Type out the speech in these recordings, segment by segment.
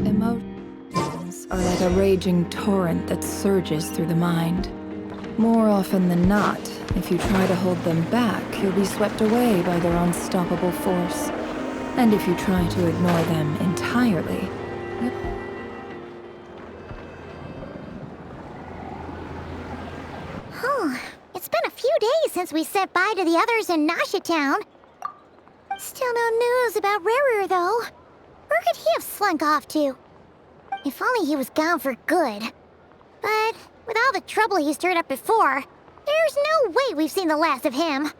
Emotions are like a raging torrent that surges through the mind. More often than not, if you try to hold them back, you'll be swept away by their unstoppable force. And if you try to ignore them entirely, Oh, it's been a few days since we said bye to the others in Nasha Town. Still no news about Rarer, though. Where could he have slunk off to? If only he was gone for good. But with all the trouble he stirred up before, there's no way we've seen the last of him.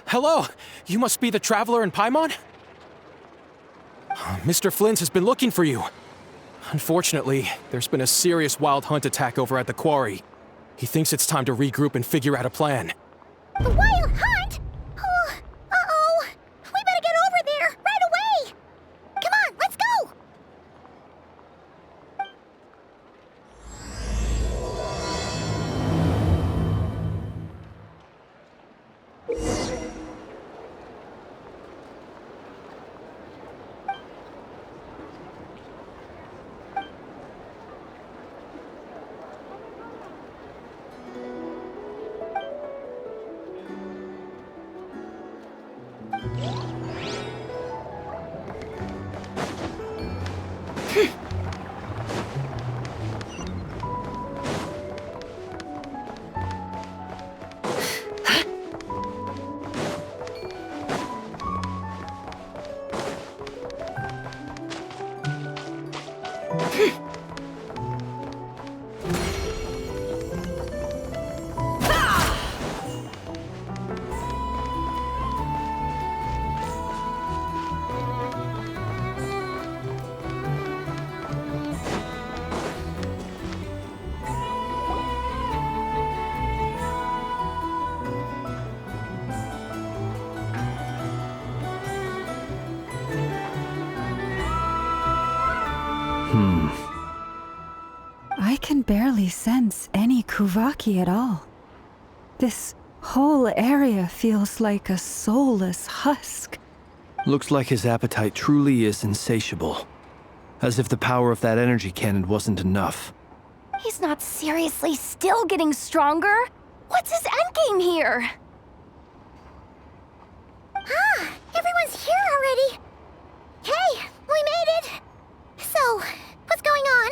Hello! You must be the traveler in Paimon? Mr. Flint has been looking for you. Unfortunately, there's been a serious wild hunt attack over at the quarry. He thinks it's time to regroup and figure out a plan. The wild hunt? Oh, uh-oh. We better get over there, right away! Come on, let's go! I can barely sense any Kuvaki at all. This whole area feels like a soulless husk. Looks like his appetite truly is insatiable. As if the power of that energy cannon wasn't enough. He's not seriously still getting stronger? What's his endgame here? Ah, everyone's here already. Hey, we made it. So, what's going on?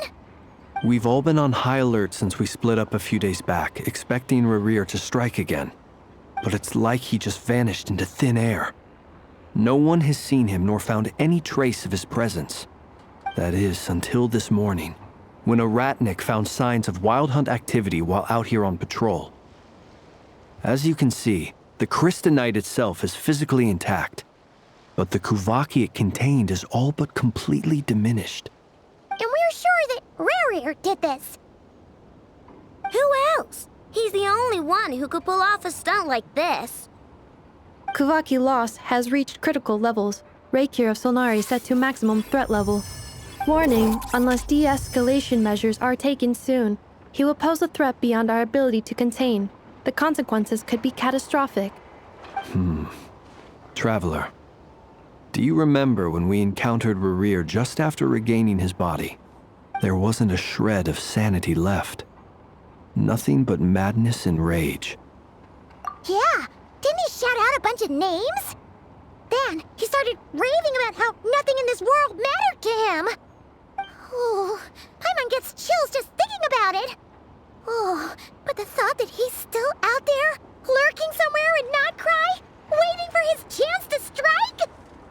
We've all been on high alert since we split up a few days back, expecting Rarir to strike again. But it's like he just vanished into thin air. No one has seen him nor found any trace of his presence. That is, until this morning, when a ratnik found signs of wild hunt activity while out here on patrol. As you can see, the crystalline itself is physically intact, but the Kuvaki it contained is all but completely diminished. And we're sure that Rarir did this. Who else? He's the only one who could pull off a stunt like this. Kuvaki loss has reached critical levels. Reikir of Solnari set to maximum threat level. Warning, unless de-escalation measures are taken soon, he will pose a threat beyond our ability to contain. The consequences could be catastrophic. Traveler, do you remember when we encountered Rarir just after regaining his body? There wasn't a shred of sanity left. Nothing but madness and rage. Yeah, didn't he shout out a bunch of names? Then he started raving about how nothing in this world mattered to him. Oh, Paimon gets chills just thinking about it. Oh, but the thought that he's still out there, lurking somewhere in Not Krai, waiting for his chance to strike?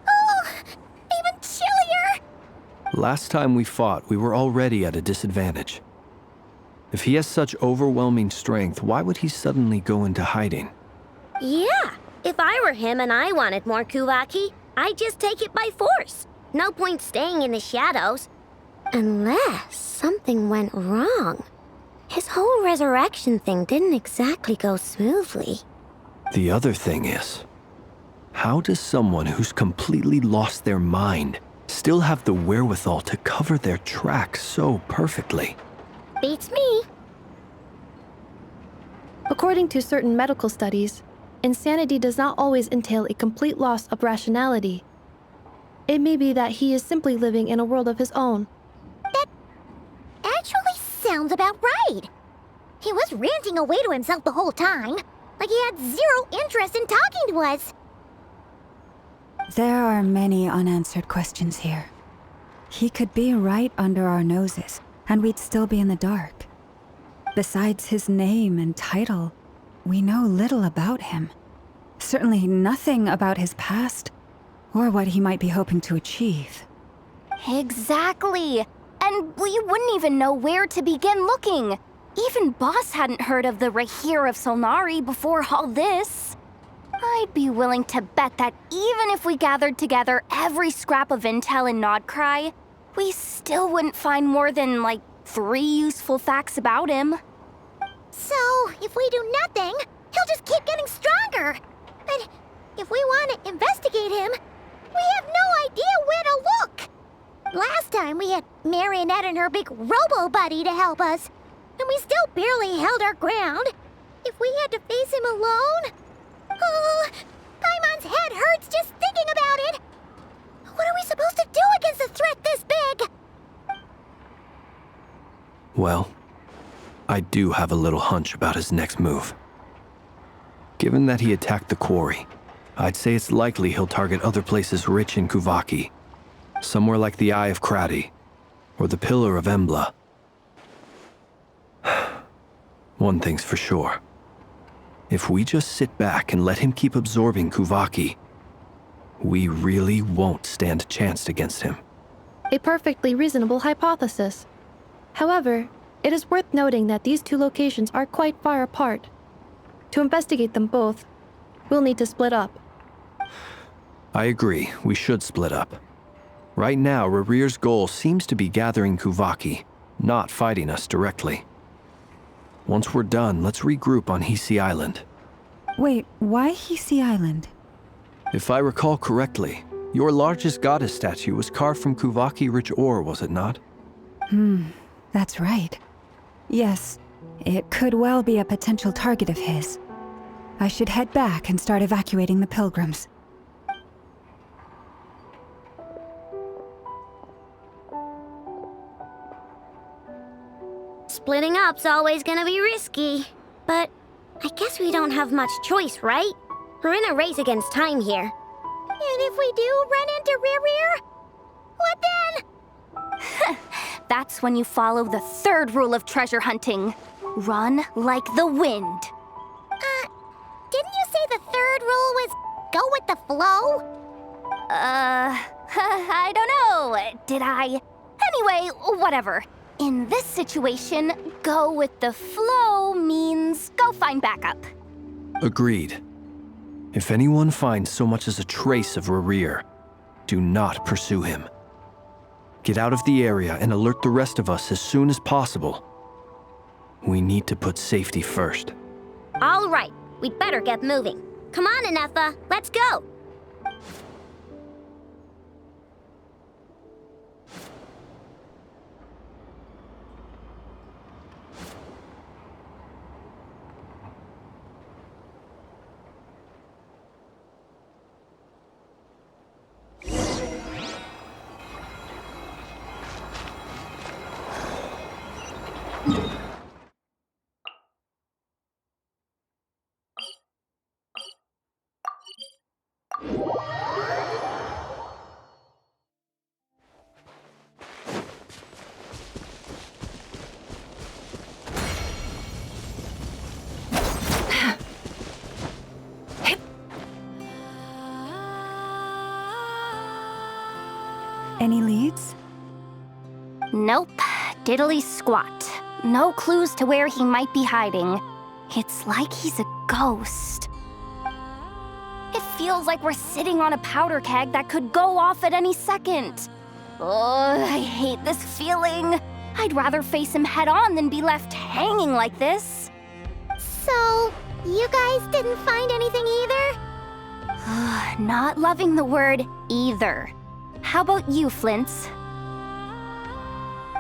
Oh, even chillier. Last time we fought, we were already at a disadvantage. If he has such overwhelming strength, why would he suddenly go into hiding? Yeah, if I were him and I wanted more Kuvaki, I'd just take it by force. No point staying in the shadows. Unless something went wrong. His whole resurrection thing didn't exactly go smoothly. The other thing is, how does someone who's completely lost their mind still have the wherewithal to cover their tracks so perfectly? Beats me. According to certain medical studies, insanity does not always entail a complete loss of rationality. It may be that he is simply living in a world of his own. That actually sounds about right. He was ranting away to himself the whole time, like he had zero interest in talking to us. There are many unanswered questions here. He could be right under our noses, and we'd still be in the dark. Besides his name and title, we know little about him. Certainly nothing about his past, or what he might be hoping to achieve. Exactly. And we wouldn't even know where to begin looking. Even Boss hadn't heard of the Rahir of Solnari before all this. I'd be willing to bet that even if we gathered together every scrap of intel in Krai, we still wouldn't find more than, like, 3 useful facts about him. So, if we do nothing, he'll just keep getting stronger. And if we want to investigate him, we have no idea where to look. Last time we had Marionette and her big robo-buddy to help us, and we still barely held our ground. If we had to face him alone... Oh, Paimon's head hurts just thinking about it. What are we supposed to do against a threat this big? Well, I do have a little hunch about his next move. Given that he attacked the quarry, I'd say it's likely he'll target other places rich in Kuvaki. Somewhere like the Eye of Krati, or the Pillar of Embla. One thing's for sure. If we just sit back and let him keep absorbing Kuvaki, we really won't stand a chance against him. A perfectly reasonable hypothesis. However, it is worth noting that these 2 locations are quite far apart. To investigate them both, we'll need to split up. I agree, we should split up. Right now, Rarir's goal seems to be gathering Kuvaki, not fighting us directly. Once we're done, let's regroup on Hisi Island. Wait, why Hisi Island? If I recall correctly, your largest goddess statue was carved from Kuvaki-rich ore, was it not? That's right. Yes, it could well be a potential target of his. I should head back and start evacuating the pilgrims. Splitting up's always gonna be risky. But I guess we don't have much choice, right? We're in a race against time here. And if we do run into Rarir, what then? That's when you follow the 3rd rule of treasure hunting. Run like the wind. Didn't you say the 3rd rule was go with the flow? I don't know. Did I? Anyway, whatever. In this situation, go with the flow means go find backup. Agreed. If anyone finds so much as a trace of Rarir, do not pursue him. Get out of the area and alert the rest of us as soon as possible. We need to put safety first. All right, we'd better get moving. Come on, Ineffa, let's go. Any leads? Nope. Diddly squat. No clues to where he might be hiding. It's like he's a ghost. It feels like we're sitting on a powder keg that could go off at any second. Oh, I hate this feeling. I'd rather face him head on than be left hanging like this. So, you guys didn't find anything either? Not loving the word either. How about you, Flints?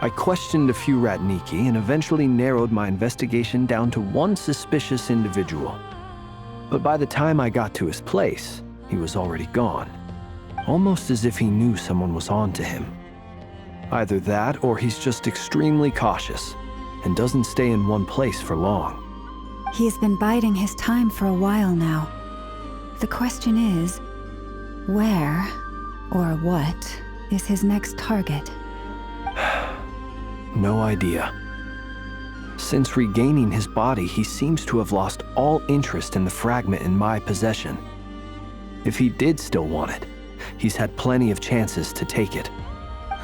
I questioned a few Ratniki and eventually narrowed my investigation down to one suspicious individual. But by the time I got to his place, he was already gone. almost as if he knew someone was on to him. Either that, or he's just extremely cautious and doesn't stay in one place for long. He's been biding his time for a while now. The question is, where or what is his next target? No idea. Since regaining his body, he seems to have lost all interest in the fragment in my possession. If he did still want it, he's had plenty of chances to take it.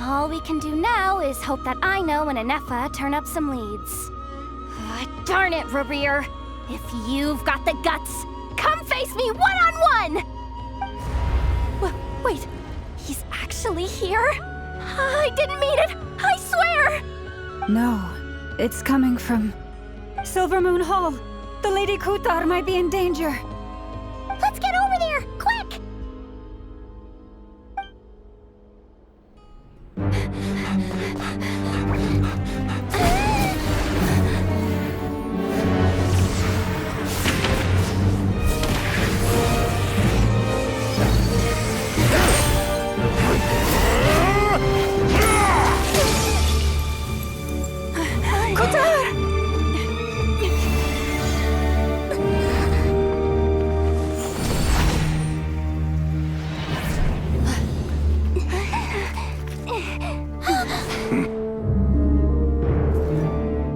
All we can do now is hope that Ino and Anefa turn up some leads. Darn it, Rerir! If you've got the guts, come face me one-on-one! Wait, he's actually here? I didn't mean it, I swear! No, it's coming from Silver Moon Hall. The Lady Kutar might be in danger. Let's get over there, quick!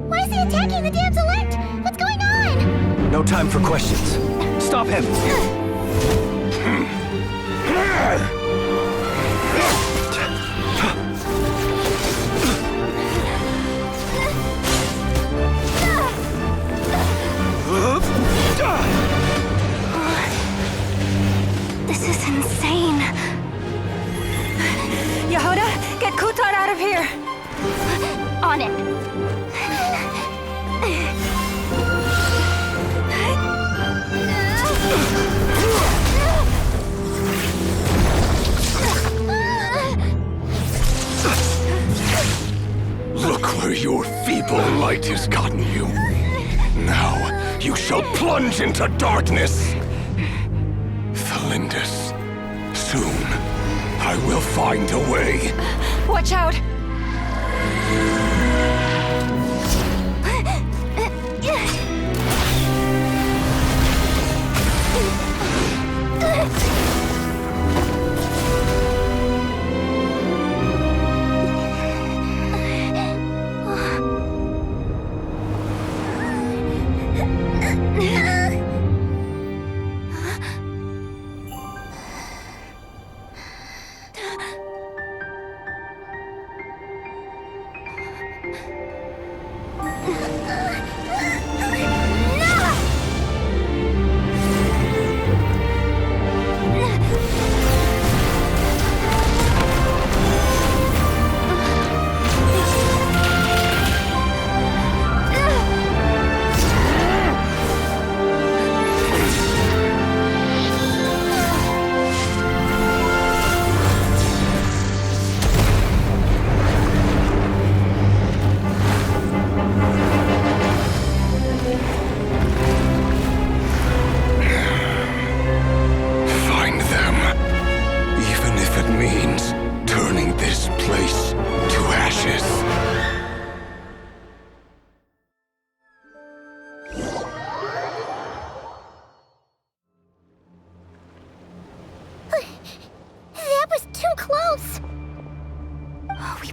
Why is he attacking the damn select? What's going on? No time for questions. Stop him! This is insane. Yehuda, get Kutar out of here! On it. Look where your feeble light has gotten you. Now you shall plunge into darkness. Thalindus, soon I will find a way. Watch out!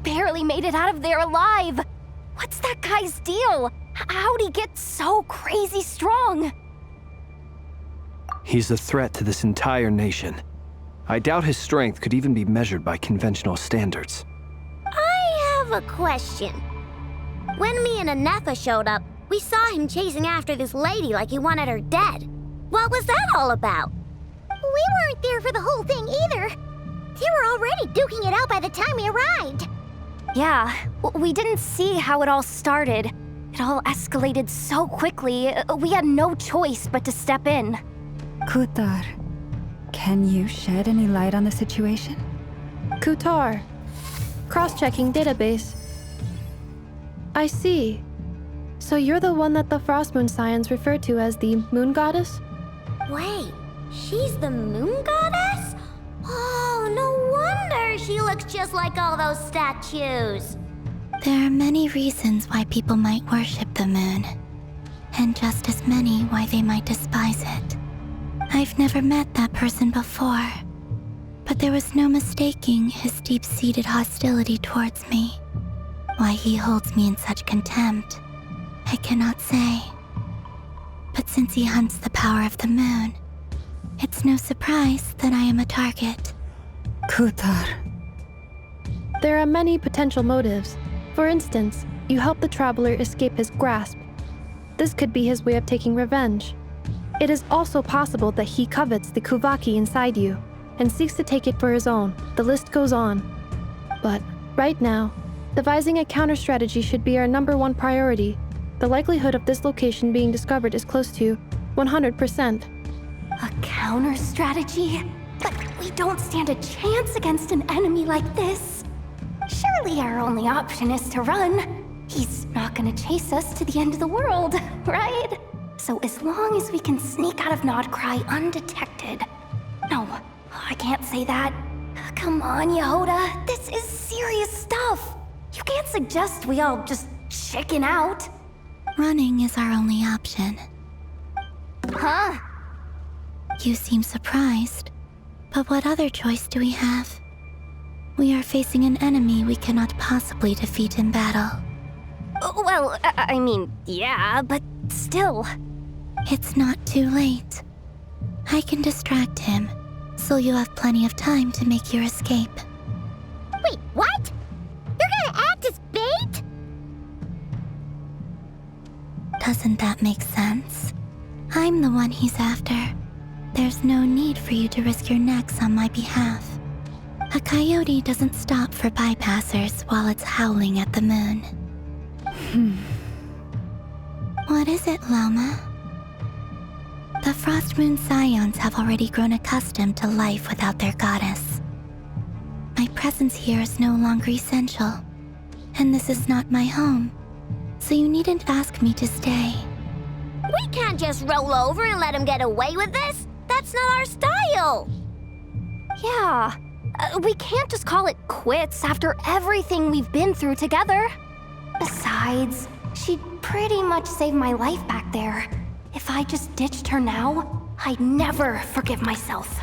Barely made it out of there alive. What's that guy's deal? How'd he get so crazy strong? He's a threat to this entire nation. I doubt his strength could even be measured by conventional standards. I have a question. When me and Anefa showed up, we saw him chasing after this lady like he wanted her dead. What was that all about? We weren't there for the whole thing either. They were already duking it out by the time we arrived. Yeah, we didn't see how it all started. It all escalated so quickly, we had no choice but to step in. Kutar, can you shed any light on the situation? Kutar. Cross-checking database. I see. So you're the one that the Frost Moon Scions refer to as the Moon Goddess? Wait, she's the moon goddess? Oh, no just like all those statues. There are many reasons why people might worship the moon, and just as many why they might despise it. I've never met that person before, but there was no mistaking his deep-seated hostility towards me. Why he holds me in such contempt, I cannot say. But since he hunts the power of the moon, it's no surprise that I am a target. Kutar. There are many potential motives. For instance, you help the traveler escape his grasp. This could be his way of taking revenge. It is also possible that he covets the Kuvaki inside you and seeks to take it for his own. The list goes on. But right now, devising a counter strategy should be our #1 priority. The likelihood of this location being discovered is close to 100%. A counter strategy? But we don't stand a chance against an enemy like this. Surely our only option is to run. He's not gonna chase us to the end of the world, right? So as long as we can sneak out of Krai undetected. No, I can't say that. Come on, Yehoda, this is serious stuff. You can't suggest we all just chicken out. Running is our only option. Huh? You seem surprised, but what other choice do we have? We are facing an enemy we cannot possibly defeat in battle. Well, I mean, yeah, but still. It's not too late. I can distract him, so you'll have plenty of time to make your escape. Wait, what? You're gonna act as bait? Doesn't that make sense? I'm the one he's after. There's no need for you to risk your necks on my behalf. A coyote doesn't stop for bypassers while it's howling at the moon. What is it, Loma? The Frost Moon Scions have already grown accustomed to life without their goddess. My presence here is no longer essential, and this is not my home, so you needn't ask me to stay. We can't just roll over and let him get away with this. That's not our style. Yeah, we can't just call it quits after everything we've been through together. Besides, she'd pretty much saved my life back there. If I just ditched her now, I'd never forgive myself.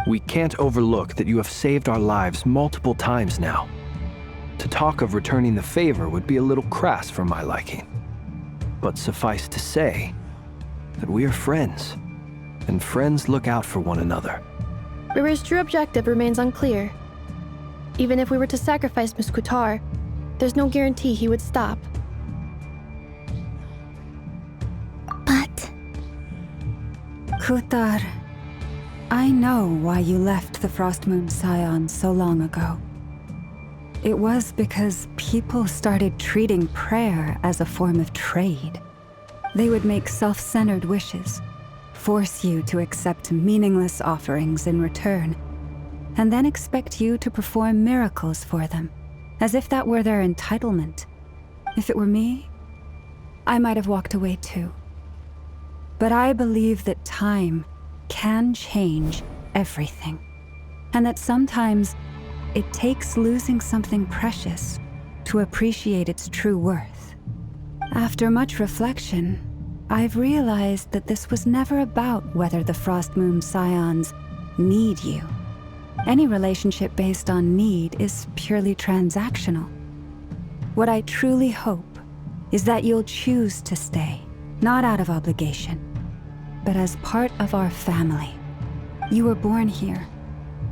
We can't overlook that you have saved our lives multiple times now. To talk of returning the favor would be a little crass for my liking. But suffice to say that we are friends, and friends look out for one another. Riri's true objective remains unclear. Even if we were to sacrifice Miss Kutar, there's no guarantee he would stop. But Kutar, I know why you left the Frost Moon Scions so long ago. It was because people started treating prayer as a form of trade. They would make self-centered wishes, force you to accept meaningless offerings in return, and then expect you to perform miracles for them, as if that were their entitlement. If it were me, I might have walked away too. But I believe that time can change everything, and that sometimes it takes losing something precious to appreciate its true worth. After much reflection, I've realized that this was never about whether the Frost Moon Scions need you. Any relationship based on need is purely transactional. What I truly hope is that you'll choose to stay, not out of obligation, but as part of our family. You were born here,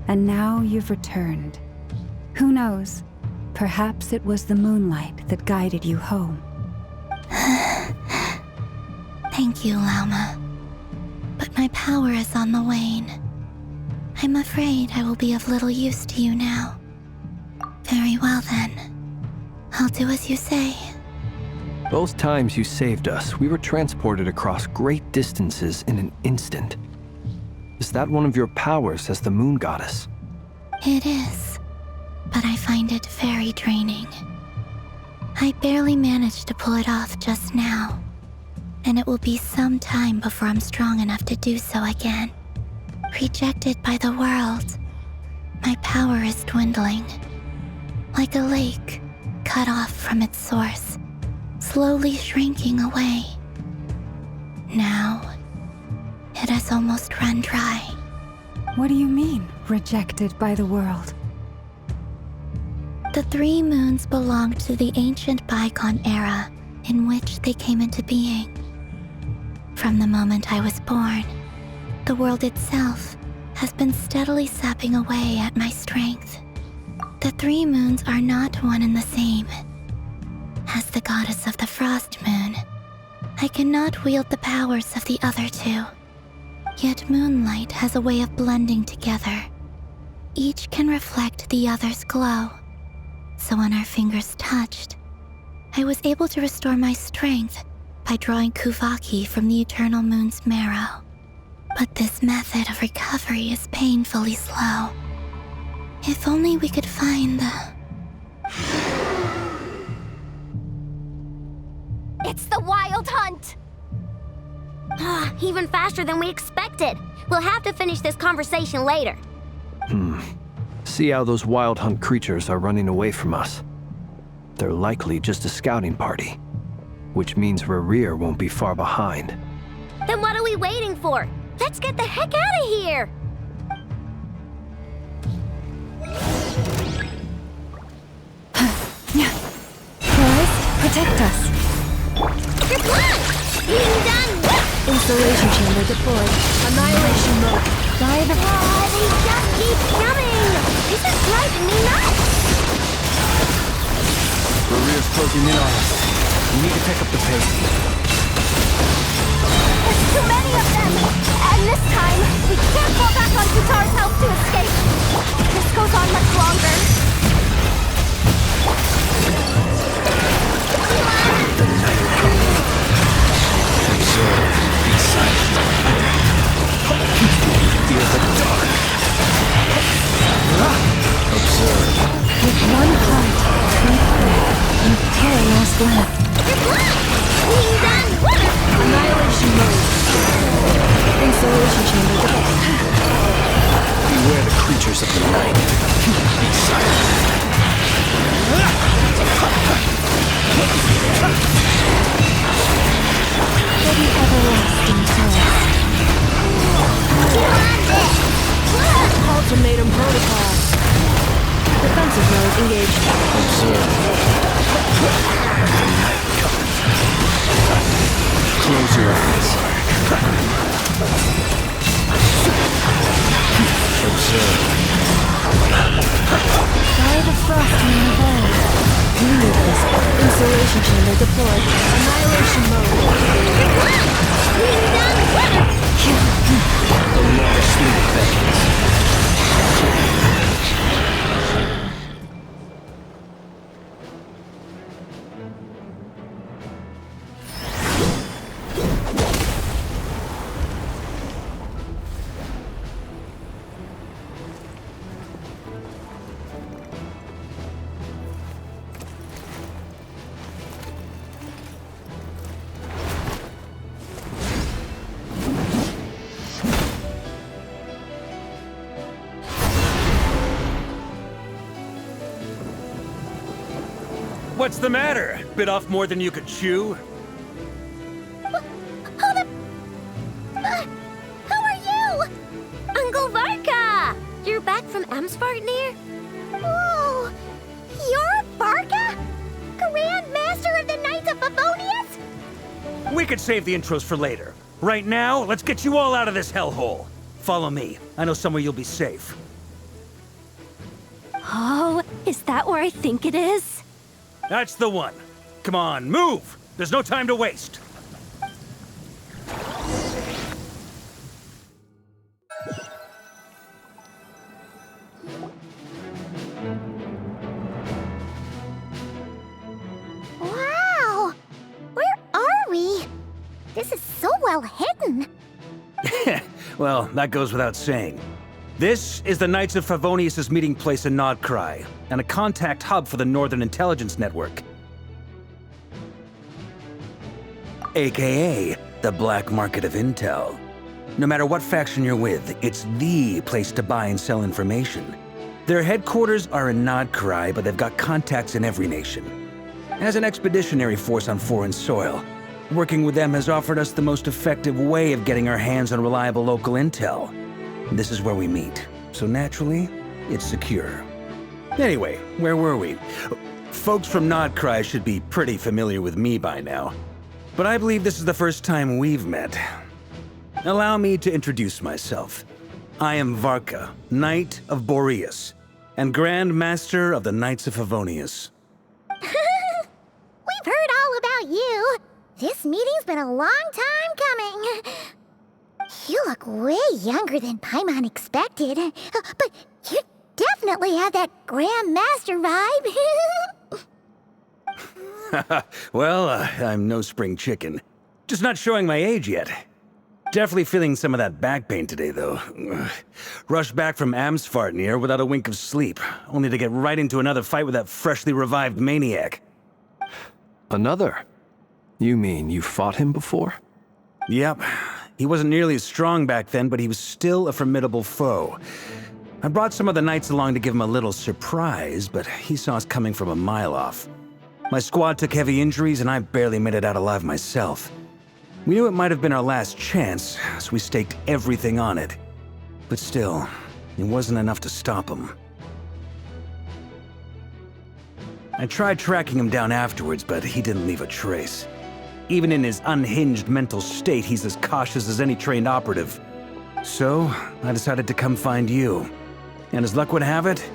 and now you've returned. Who knows? Perhaps it was the moonlight that guided you home. thank you, Lauma. But my power is on the wane. I'm afraid I will be of little use to you now. Very well then. I'll do as you say. Those times you saved us, we were transported across great distances in an instant. Is that one of your powers as the moon goddess? It is, but I find it very draining. I barely managed to pull it off just now, and it will be some time before I'm strong enough to do so again. Rejected by the world, my power is dwindling. like a lake cut off from its source, slowly shrinking away. Now, it has almost run dry. What do you mean, rejected by the world? The 3 moons belonged to the ancient bygone era in which they came into being. From the moment I was born, the world itself has been steadily sapping away at my strength. The 3 moons are not one and the same. As the goddess of the Frost Moon, I cannot wield the powers of the other 2. Yet moonlight has a way of blending together. Each can reflect the other's glow. So when our fingers touched, I was able to restore my strength by drawing Kuvaki from the Eternal Moon's marrow. But this method of recovery is painfully slow. If only we could find the... It's the Wild Hunt! Even faster than we expected. We'll have to finish this conversation later. See how those Wild Hunt creatures are running away from us. They're likely just a scouting party, which means Rerir won't be far behind. Then what are we waiting for? Let's get the heck out of here! Krai, protect us. Your plan! Being done well! Installation chamber deployed. Annihilation mode. They just keep coming! This is driving me nuts! Rerir's closing in on us. We need to pick up the pace. There's too many of them! And this time, we can't fall back on Kutar's help to escape. If this goes on much longer. The night comes. Observe, be silent. Fear the dark. Observe. With one heart, we pray until last lap. Your plan! Being done well! Annihilation mode. Installation chamber deployed. Beware the creatures of the night. Be silent. For the everlasting trust. Ultimatum protocol. Defensive mode engaged. Observe. The night comes. Close your eyes. Observe. By the frost moon evolved. We knew this. Installation chamber deployed. Annihilation mode. The long sleep beckons. What's the matter? Bit off more than you could chew? How are you? Uncle Varka! You're back from Amsvartnir? Oh, you're Varka? Grand Master of the Knights of Favonius? We could save the intros for later. Right now, let's get you all out of this hellhole. Follow me. I know somewhere you'll be safe. Oh, is that where I think it is? That's the one. Come on, move! There's no time to waste. Wow! Where are we? This is so well hidden. Well, that goes without saying. This is the Knights of Favonius' meeting place in Krai, and a contact hub for the Northern Intelligence Network. AKA, the black market of intel. No matter what faction you're with, it's the place to buy and sell information. Their headquarters are in Krai, but they've got contacts in every nation. As an expeditionary force on foreign soil, working with them has offered us the most effective way of getting our hands on reliable local intel. This is where we meet, so naturally, it's secure. Anyway, where were we? Folks from Krai should be pretty familiar with me by now, but I believe this is the first time we've met. Allow me to introduce myself. I am Varka, Knight of Boreas, and Grand Master of the Knights of Favonius. We've heard all about you. This meeting's been a long time coming. You look way younger than Paimon expected, but you definitely have that Grand Master vibe. Well, I'm no spring chicken. Just not showing my age yet. Definitely feeling some of that back pain today, though. Rushed back from Amsfartnir without a wink of sleep, only to get right into another fight with that freshly revived maniac. Another? You mean you fought him before? Yep. He wasn't nearly as strong back then, but he was still a formidable foe. I brought some of the knights along to give him a little surprise, but he saw us coming from a mile off. My squad took heavy injuries, and I barely made it out alive myself. We knew it might have been our last chance, so we staked everything on it. But still, it wasn't enough to stop him. I tried tracking him down afterwards, but he didn't leave a trace. Even in his unhinged mental state, he's as cautious as any trained operative. So, I decided to come find you. And as luck would have it,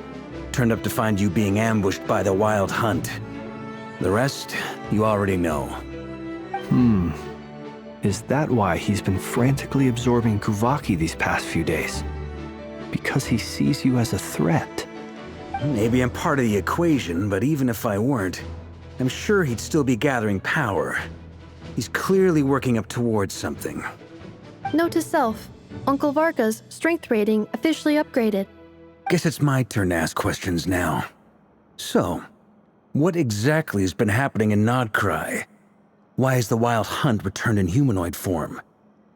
turned up to find you being ambushed by the Wild Hunt. The rest, you already know. Is that why he's been frantically absorbing Kuvaki these past few days? Because he sees you as a threat? Maybe I'm part of the equation, but even if I weren't, I'm sure he'd still be gathering power. He's clearly working up towards something. Note to self, Uncle Varka's strength rating officially upgraded. Guess it's my turn to ask questions now. So, what exactly has been happening in Krai? Why is the Wild Hunt returned in humanoid form?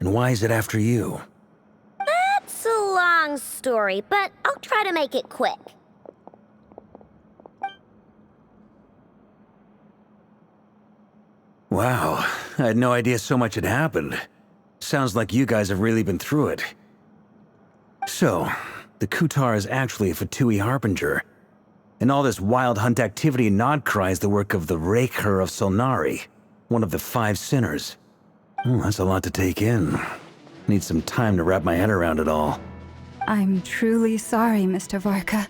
And why is it after you? That's a long story, but I'll try to make it quick. Wow, I had no idea so much had happened. Sounds like you guys have really been through it. So, the Kutar is actually a Fatui Harbinger. And all this Wild Hunt activity in Krai is the work of the Raker of Solnari, one of the 5 sinners. That's a lot to take in. Need some time to wrap my head around it all. I'm truly sorry, Mr. Varka.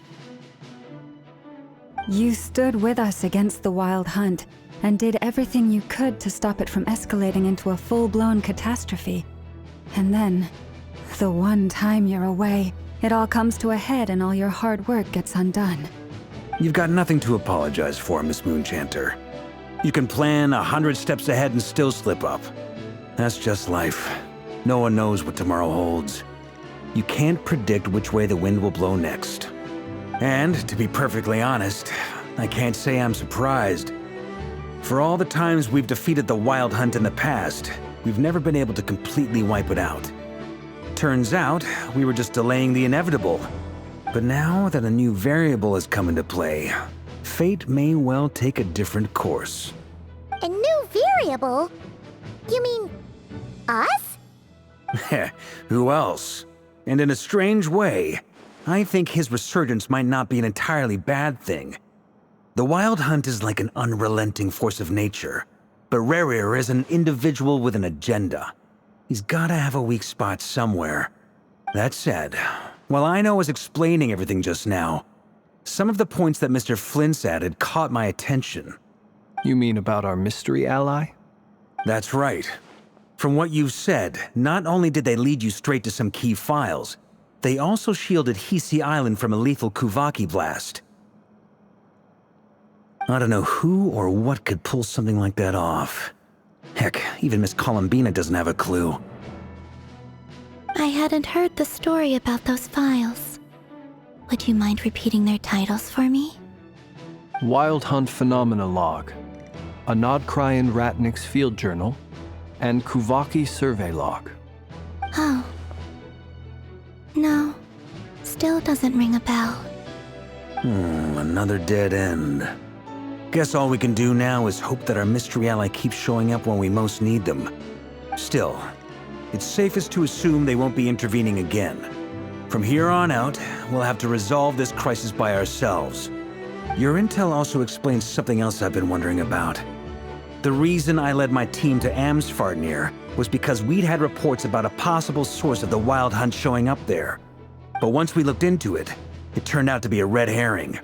You stood with us against the Wild Hunt and did everything you could to stop it from escalating into a full-blown catastrophe. And then, the one time you're away, it all comes to a head and all your hard work gets undone. You've got nothing to apologize for, Miss Moonchanter. You can plan 100 steps ahead and still slip up. That's just life. No one knows what tomorrow holds. You can't predict which way the wind will blow next. And, to be perfectly honest, I can't say I'm surprised. For all the times we've defeated the Wild Hunt in the past, we've never been able to completely wipe it out. Turns out, we were just delaying the inevitable. But now that a new variable has come into play, fate may well take a different course. A new variable? You mean us? Who else? And in a strange way, I think his resurgence might not be an entirely bad thing. The Wild Hunt is like an unrelenting force of nature, but Rerir is an individual with an agenda. He's gotta have a weak spot somewhere. That said, while I was explaining everything just now, some of the points that Mr. Flint's added caught my attention. You mean about our mystery ally? That's right. From what you've said, not only did they lead you straight to some key files, they also shielded Hisi Island from a lethal Kuvaki blast. I don't know who or what could pull something like that off. Heck, even Miss Columbina doesn't have a clue. I hadn't heard the story about those files. Would you mind repeating their titles for me? Wild Hunt Phenomena Log, a Nodkrayan Ratnik's Field Journal, and Kuvaki Survey Log. Oh. No. Still doesn't ring a bell. Another dead end. Guess all we can do now is hope that our mystery ally keeps showing up when we most need them. Still, it's safest to assume they won't be intervening again. From here on out, we'll have to resolve this crisis by ourselves. Your intel also explains something else I've been wondering about. The reason I led my team to Amsfarnir was because we'd had reports about a possible source of the Wild Hunt showing up there. But once we looked into it, it turned out to be a red herring.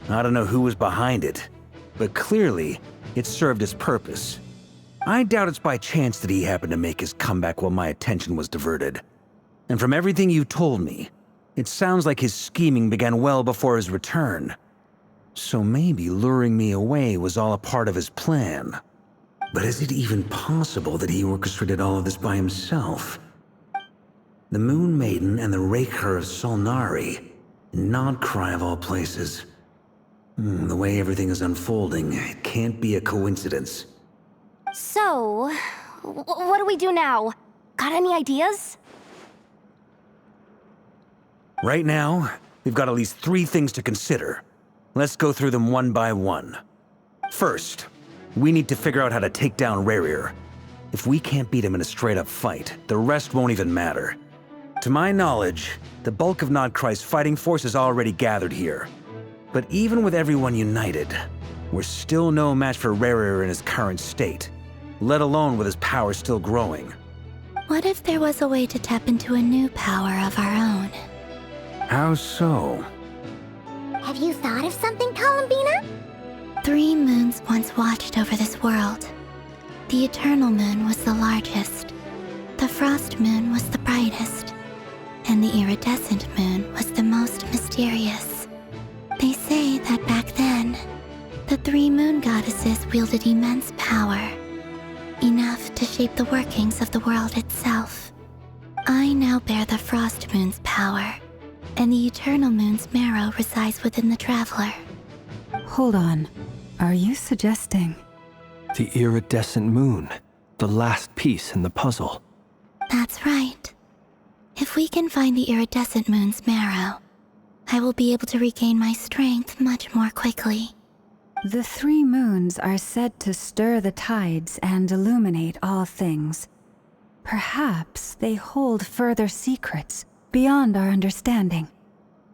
I don't know who was behind it, but clearly, it served its purpose. I doubt it's by chance that he happened to make his comeback while my attention was diverted. And from everything you told me, it sounds like his scheming began well before his return. So maybe luring me away was all a part of his plan. But is it even possible that he orchestrated all of this by himself? The Moon Maiden and the Raker of Solnari, not Krai of all places. The way everything is unfolding, it can't be a coincidence. So, what do we do now? Got any ideas? Right now, we've got at least 3 things to consider. Let's go through them one by one. First, we need to figure out how to take down Rerir. If we can't beat him in a straight-up fight, the rest won't even matter. To my knowledge, the bulk of Nodkrai's fighting force is already gathered here. But even with everyone united, we're still no match for Rerir in his current state, let alone with his power still growing. What if there was a way to tap into a new power of our own? How so? Have you thought of something, Columbina? 3 moons once watched over this world. The Eternal Moon was the largest, the Frost Moon was the brightest, and the Iridescent Moon was the most mysterious. They say that back then, the 3 moon goddesses wielded immense power, enough to shape the workings of the world itself. I now bear the Frost Moon's power, and the Eternal Moon's marrow resides within the Traveler. Hold on. Are you suggesting? The iridescent moon, the last piece in the puzzle. That's right. If we can find the Iridescent Moon's marrow, I will be able to regain my strength much more quickly. The 3 moons are said to stir the tides and illuminate all things. Perhaps they hold further secrets beyond our understanding.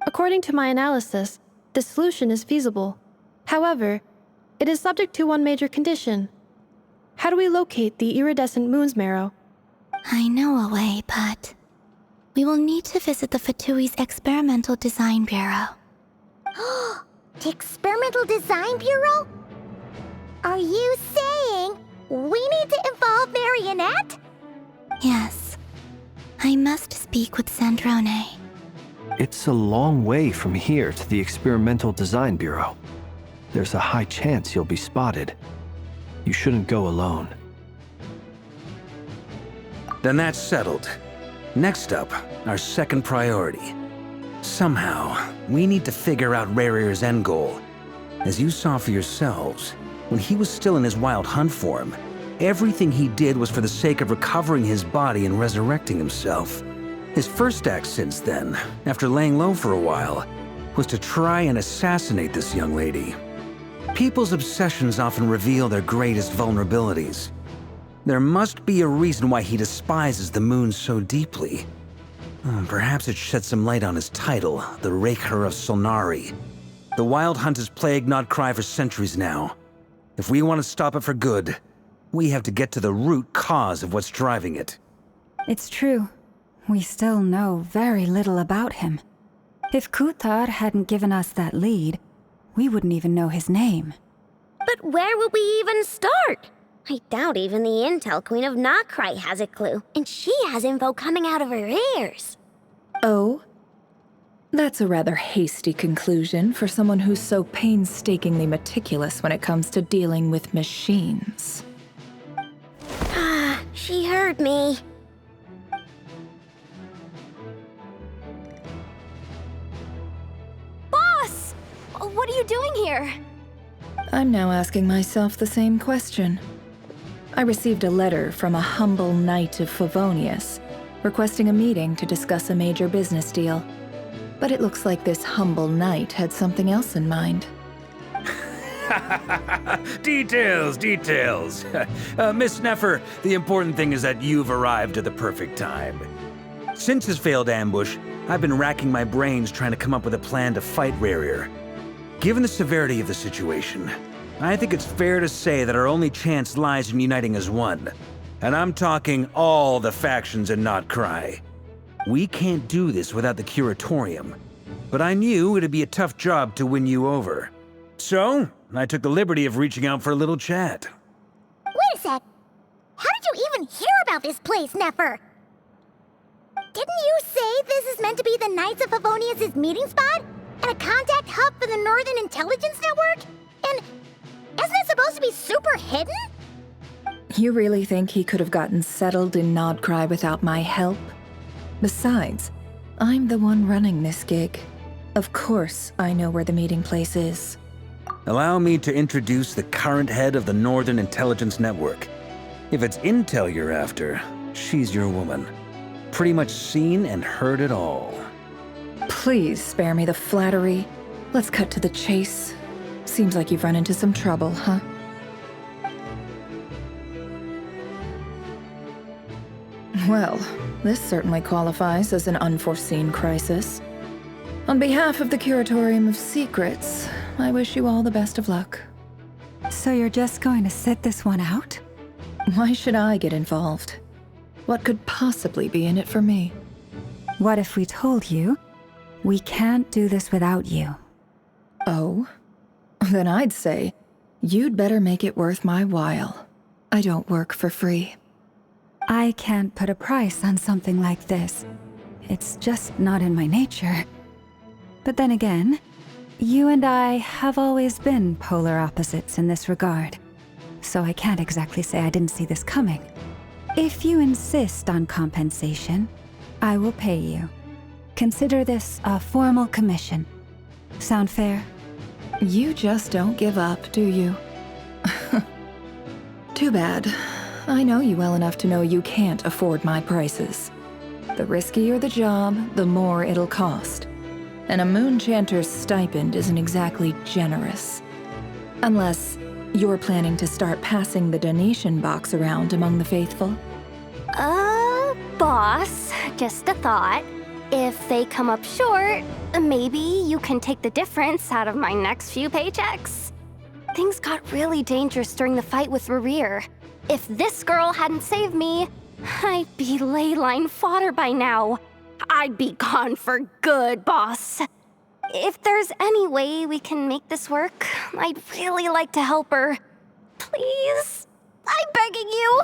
According to my analysis, the solution is feasible. However, it is subject to one major condition. How do we locate the Iridescent Moon's marrow? I know a way, but we will need to visit the Fatui's Experimental Design Bureau. The Experimental Design Bureau? Are you saying we need to involve Marionette? Yes. I must speak with Sandrone. It's a long way from here to the Experimental Design Bureau. There's a high chance you'll be spotted. You shouldn't go alone. Then that's settled. Next up, our second priority. Somehow, we need to figure out Rerir's end goal. As you saw for yourselves, when he was still in his Wild Hunt form, everything he did was for the sake of recovering his body and resurrecting himself. His first act since then, after laying low for a while, was to try and assassinate this young lady. People's obsessions often reveal their greatest vulnerabilities. There must be a reason why he despises the moon so deeply. Perhaps it sheds some light on his title, the Raker of Solnari. The Wild Hunt has plagued Nodkrai for centuries now. If we want to stop it for good, we have to get to the root cause of what's driving it. It's true. We still know very little about him. If Kuthar hadn't given us that lead, we wouldn't even know his name. But where would we even start? I doubt even the Intel Queen of Nodkrai has a clue, and she has info coming out of her ears. Oh? That's a rather hasty conclusion for someone who's so painstakingly meticulous when it comes to dealing with machines. Ah, she heard me. Boss! What are you doing here? I'm now asking myself the same question. I received a letter from a humble knight of Favonius, requesting a meeting to discuss a major business deal. But it looks like this humble knight had something else in mind. Details, details. Miss Sneffer, the important thing is that you've arrived at the perfect time. Since his failed ambush, I've been racking my brains trying to come up with a plan to fight Rarier. Given the severity of the situation, I think it's fair to say that our only chance lies in uniting as one. And I'm talking all the factions in Not Krai. We can't do this without the Curatorium, but I knew it'd be a tough job to win you over. So, I took the liberty of reaching out for a little chat. Wait a sec. How did you even hear about this place, Nefer? Didn't you say this is meant to be the Knights of Favonius' meeting spot? And a contact hub for the Northern Intelligence Network? And isn't it supposed to be super hidden? You really think he could have gotten settled in Nodcry without my help? Besides, I'm the one running this gig. Of course I know where the meeting place is. Allow me to introduce the current head of the Northern Intelligence Network. If it's intel you're after, she's your woman. Pretty much seen and heard it all. Please spare me the flattery. Let's cut to the chase. Seems like you've run into some trouble, huh? Well, this certainly qualifies as an unforeseen crisis. On behalf of the Curatorium of Secrets, I wish you all the best of luck. So you're just going to sit this one out? Why should I get involved? What could possibly be in it for me? What if we told you we can't do this without you? Oh? Then I'd say, you'd better make it worth my while. I don't work for free. I can't put a price on something like this. It's just not in my nature. But then again, you and I have always been polar opposites in this regard. So I can't exactly say I didn't see this coming. If you insist on compensation, I will pay you. Consider this a formal commission. Sound fair? You just don't give up, do you? Too bad. I know you well enough to know you can't afford my prices. The riskier the job, the more it'll cost. And a Moonchanter's stipend isn't exactly generous. Unless you're planning to start passing the donation box around among the faithful. Boss, just a thought. If they come up short, maybe you can take the difference out of my next few paychecks. Things got really dangerous during the fight with Rarier. If this girl hadn't saved me, I'd be ley line fodder by now. I'd be gone for good, boss. If there's any way we can make this work, I'd really like to help her. Please, I'm begging you.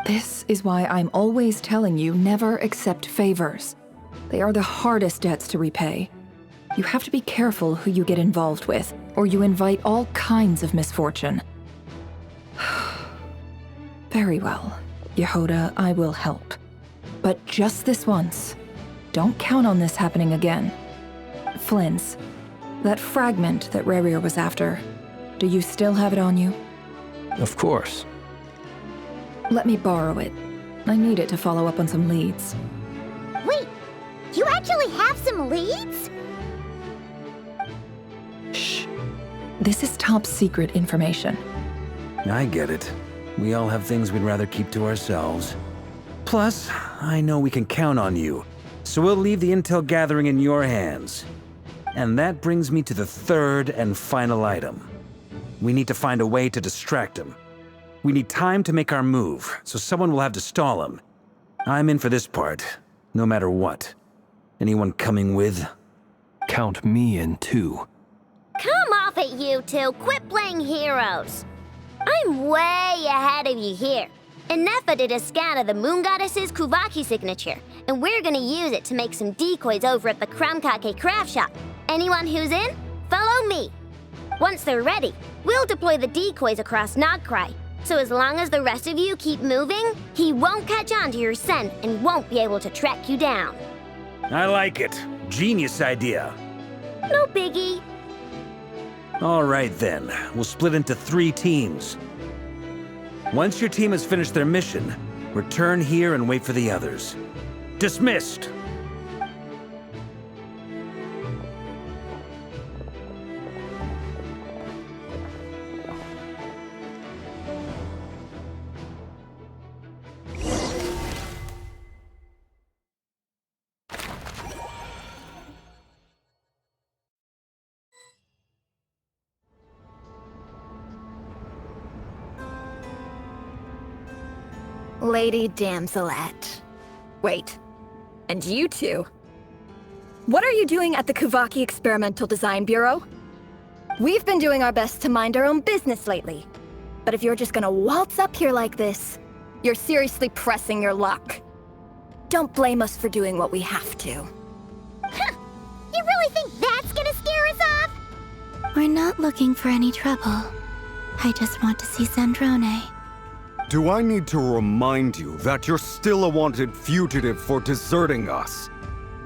This is why I'm always telling you never accept favors. They are the hardest debts to repay. You have to be careful who you get involved with, or you invite all kinds of misfortune. Very well, Yehoda, I will help. But just this once. Don't count on this happening again. Flynn's, that fragment that Rarier was after, do you still have it on you? Of course. Let me borrow it. I need it to follow up on some leads. Wait, you actually have some leads? Shh. This is top secret information. I get it. We all have things we'd rather keep to ourselves. Plus, I know we can count on you, so we'll leave the intel gathering in your hands. And that brings me to the third and final item. We need to find a way to distract him. We need time to make our move, so someone will have to stall him. I'm in for this part, no matter what. Anyone coming with? Count me in too. Come off it, you two. Quit playing heroes. I'm way ahead of you here. And Nefa did a scan of the Moon Goddess's Kuvaki signature, and we're gonna use it to make some decoys over at the Kramkake craft shop. Anyone who's in, follow me. Once they're ready, we'll deploy the decoys across Nagkrai. So as long as the rest of you keep moving, he won't catch on to your scent and won't be able to track you down. I like it. Genius idea. No biggie. All right then, we'll split into 3 teams. Once your team has finished their mission, return here and wait for the others. Dismissed! Lady Damselette. Wait, and you two? What are you doing at the Kuvaki Experimental Design Bureau? We've been doing our best to mind our own business lately. But if you're just gonna waltz up here like this, you're seriously pressing your luck. Don't blame us for doing what we have to. You really think that's gonna scare us off? We're not looking for any trouble. I just want to see Zandrone. Do I need to remind you that you're still a wanted fugitive for deserting us?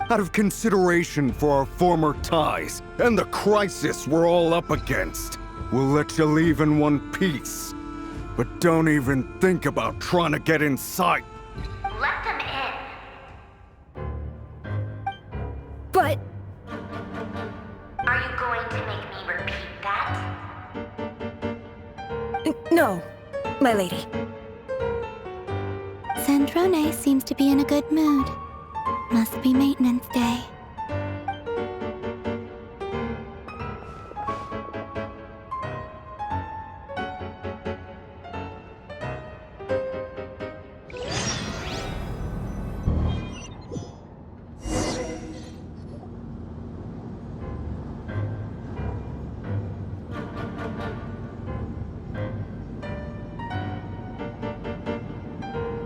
Out of consideration for our former ties and the crisis we're all up against, we'll let you leave in one piece. But don't even think about trying to get inside. Let them in. But... Are you going to make me repeat that? No, my lady. Zandrone seems to be in a good mood. Must be maintenance day.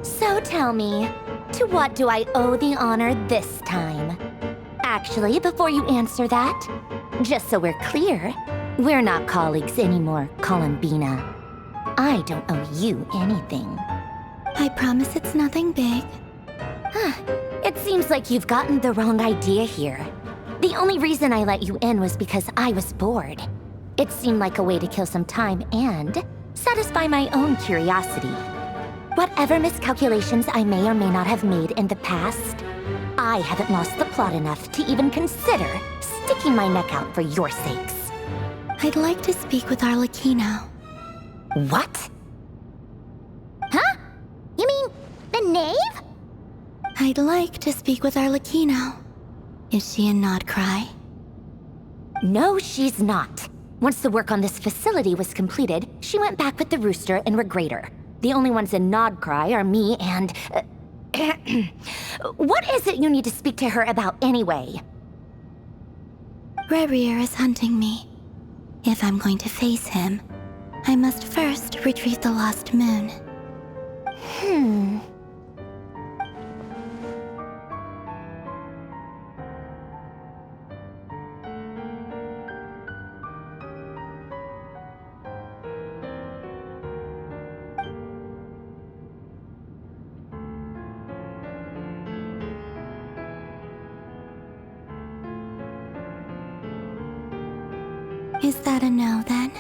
So tell me, to what do I owe the honor this time? Actually, before you answer that, just so we're clear, we're not colleagues anymore, Columbina. I don't owe you anything. I promise it's nothing big. It seems like you've gotten the wrong idea here. The only reason I let you in was because I was bored. It seemed like a way to kill some time and satisfy my own curiosity. Whatever miscalculations I may or may not have made in the past, I haven't lost the plot enough to even consider sticking my neck out for your sakes. I'd like to speak with Arlecchino. What? Huh? You mean the knave? I'd like to speak with Arlecchino. Is she in Krai? No, she's not. Once the work on this facility was completed, she went back with the Rooster and Regrator. The only ones in Krai are me and... What is it you need to speak to her about anyway? Rerir is hunting me. If I'm going to face him, I must first retrieve the lost moon. Is that a no, then?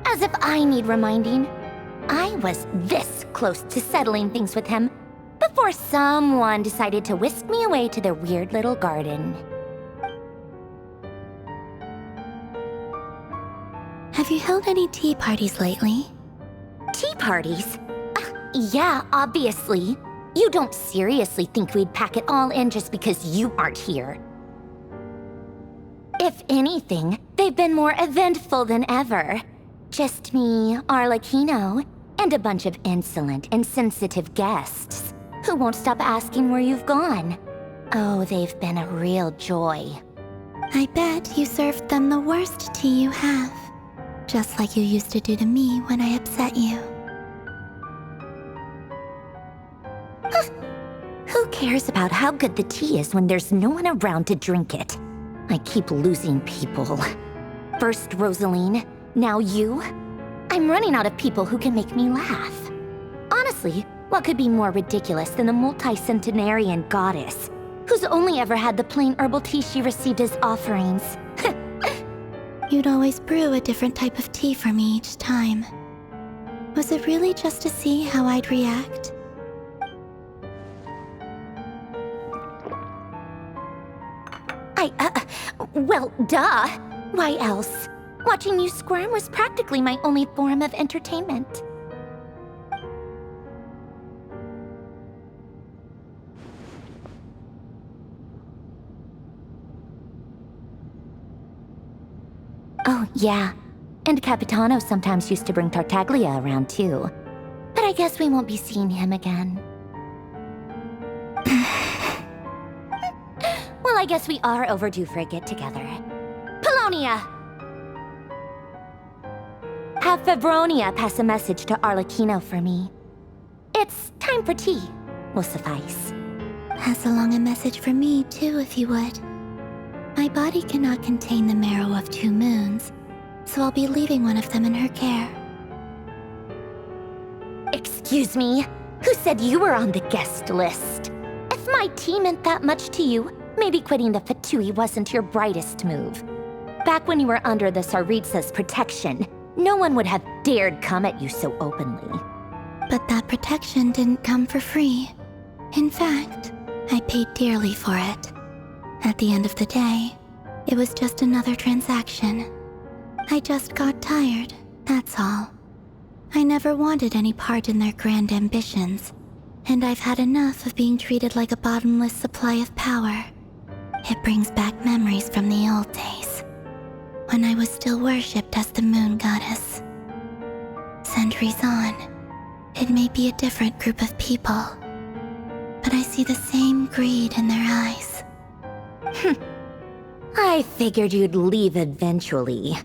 As if I need reminding. I was this close to settling things with him before someone decided to whisk me away to their weird little garden. Have you held any tea parties lately? Tea parties? Yeah, obviously. You don't seriously think we'd pack it all in just because you aren't here. If anything, they've been more eventful than ever. Just me, Arlecchino, and a bunch of insolent, insensitive guests who won't stop asking where you've gone. Oh, they've been a real joy. I bet you served them the worst tea you have. Just like you used to do to me when I upset you. Who cares about how good the tea is when there's no one around to drink it? I keep losing people. First Rosaline, now you. I'm running out of people who can make me laugh. Honestly, what could be more ridiculous than a multi-centenarian goddess who's only ever had the plain herbal tea she received as offerings? You'd always brew a different type of tea for me each time. Was it really just to see how I'd react? Well, duh. Why else? Watching you squirm was practically my only form of entertainment. Oh, yeah. And Capitano sometimes used to bring Tartaglia around, too. But I guess we won't be seeing him again. Well, I guess we are overdue for a get-together. Polonia! Have Favronia pass a message to Arlecchino for me. It's time for tea. Will suffice. Pass along a message for me, too, if you would. My body cannot contain the marrow of 2 moons, so I'll be leaving one of them in her care. Excuse me? Who said you were on the guest list? If my tea meant that much to you, maybe quitting the Fatui wasn't your brightest move. Back when you were under the Tsaritsa's protection, no one would have dared come at you so openly. But that protection didn't come for free. In fact, I paid dearly for it. At the end of the day, it was just another transaction. I just got tired, that's all. I never wanted any part in their grand ambitions, and I've had enough of being treated like a bottomless supply of power. It brings back memories from the old days, when I was still worshipped as the moon goddess. Centuries on, it may be a different group of people, but I see the same greed in their eyes. I figured you'd leave eventually.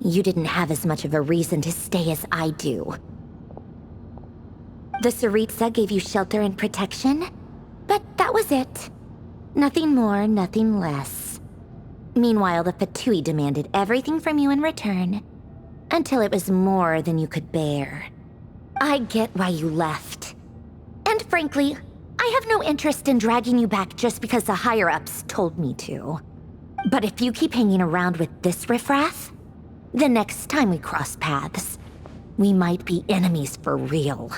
You didn't have as much of a reason to stay as I do. The Tsaritsa gave you shelter and protection, but that was it. Nothing more, nothing less. Meanwhile, the Fatui demanded everything from you in return, until it was more than you could bear. I get why you left. And frankly, I have no interest in dragging you back just because the higher-ups told me to. But if you keep hanging around with this riffraff, the next time we cross paths, we might be enemies for real.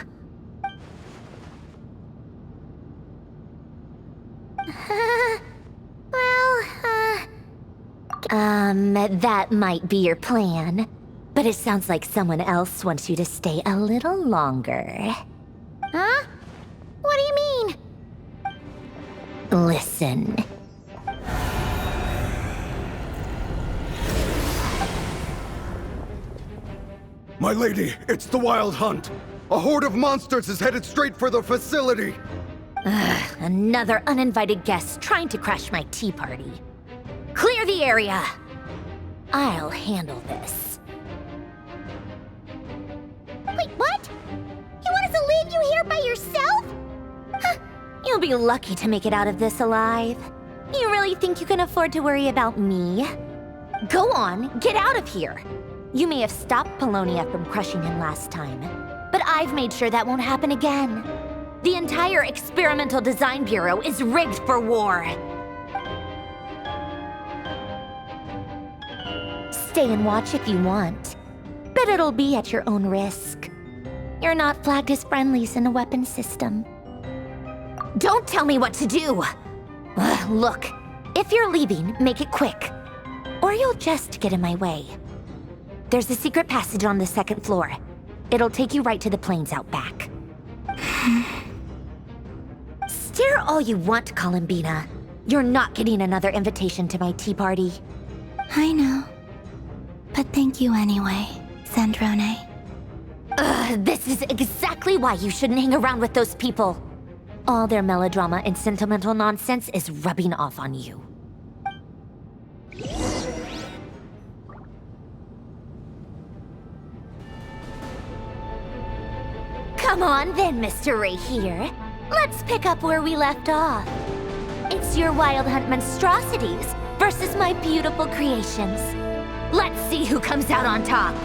That might be your plan. But it sounds like someone else wants you to stay a little longer. Huh? What do you mean? Listen. My lady, it's the Wild Hunt. A horde of monsters is headed straight for the facility. Another uninvited guest trying to crash my tea party. Clear the area! I'll handle this. Wait, what? You want us to leave you here by yourself? You'll be lucky to make it out of this alive. You really think you can afford to worry about me? Go on, get out of here. You may have stopped Polonia from crushing him last time, but I've made sure that won't happen again. The entire Experimental Design Bureau is rigged for war. Stay and watch if you want, but it'll be at your own risk. You're not flagged as friendlies in the weapons system. Don't tell me what to do! Look, if you're leaving, make it quick, or you'll just get in my way. There's a secret passage on the 2nd floor. It'll take you right to the plains out back. Stare all you want, Columbina. You're not getting another invitation to my tea party. I know. But thank you anyway, Sandrone. This is exactly why you shouldn't hang around with those people. All their melodrama and sentimental nonsense is rubbing off on you. Come on then, Mr. Ray here. Let's pick up where we left off. It's your Wild Hunt monstrosities versus my beautiful creations. Let's see who comes out on top.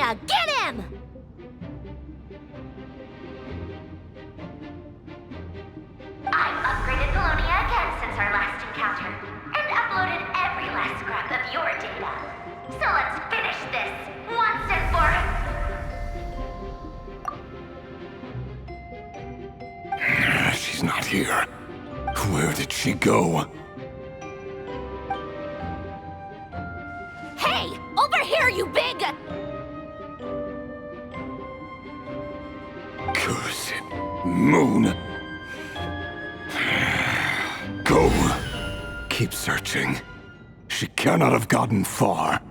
Luminia, get him! I've upgraded the Luminia again since our last encounter, and uploaded every last scrap of your data. So let's finish this, once and for all. She's not here. Where did she go? Hey! Over here, you big... Cursed moon. Go. Keep searching. She cannot have gotten far.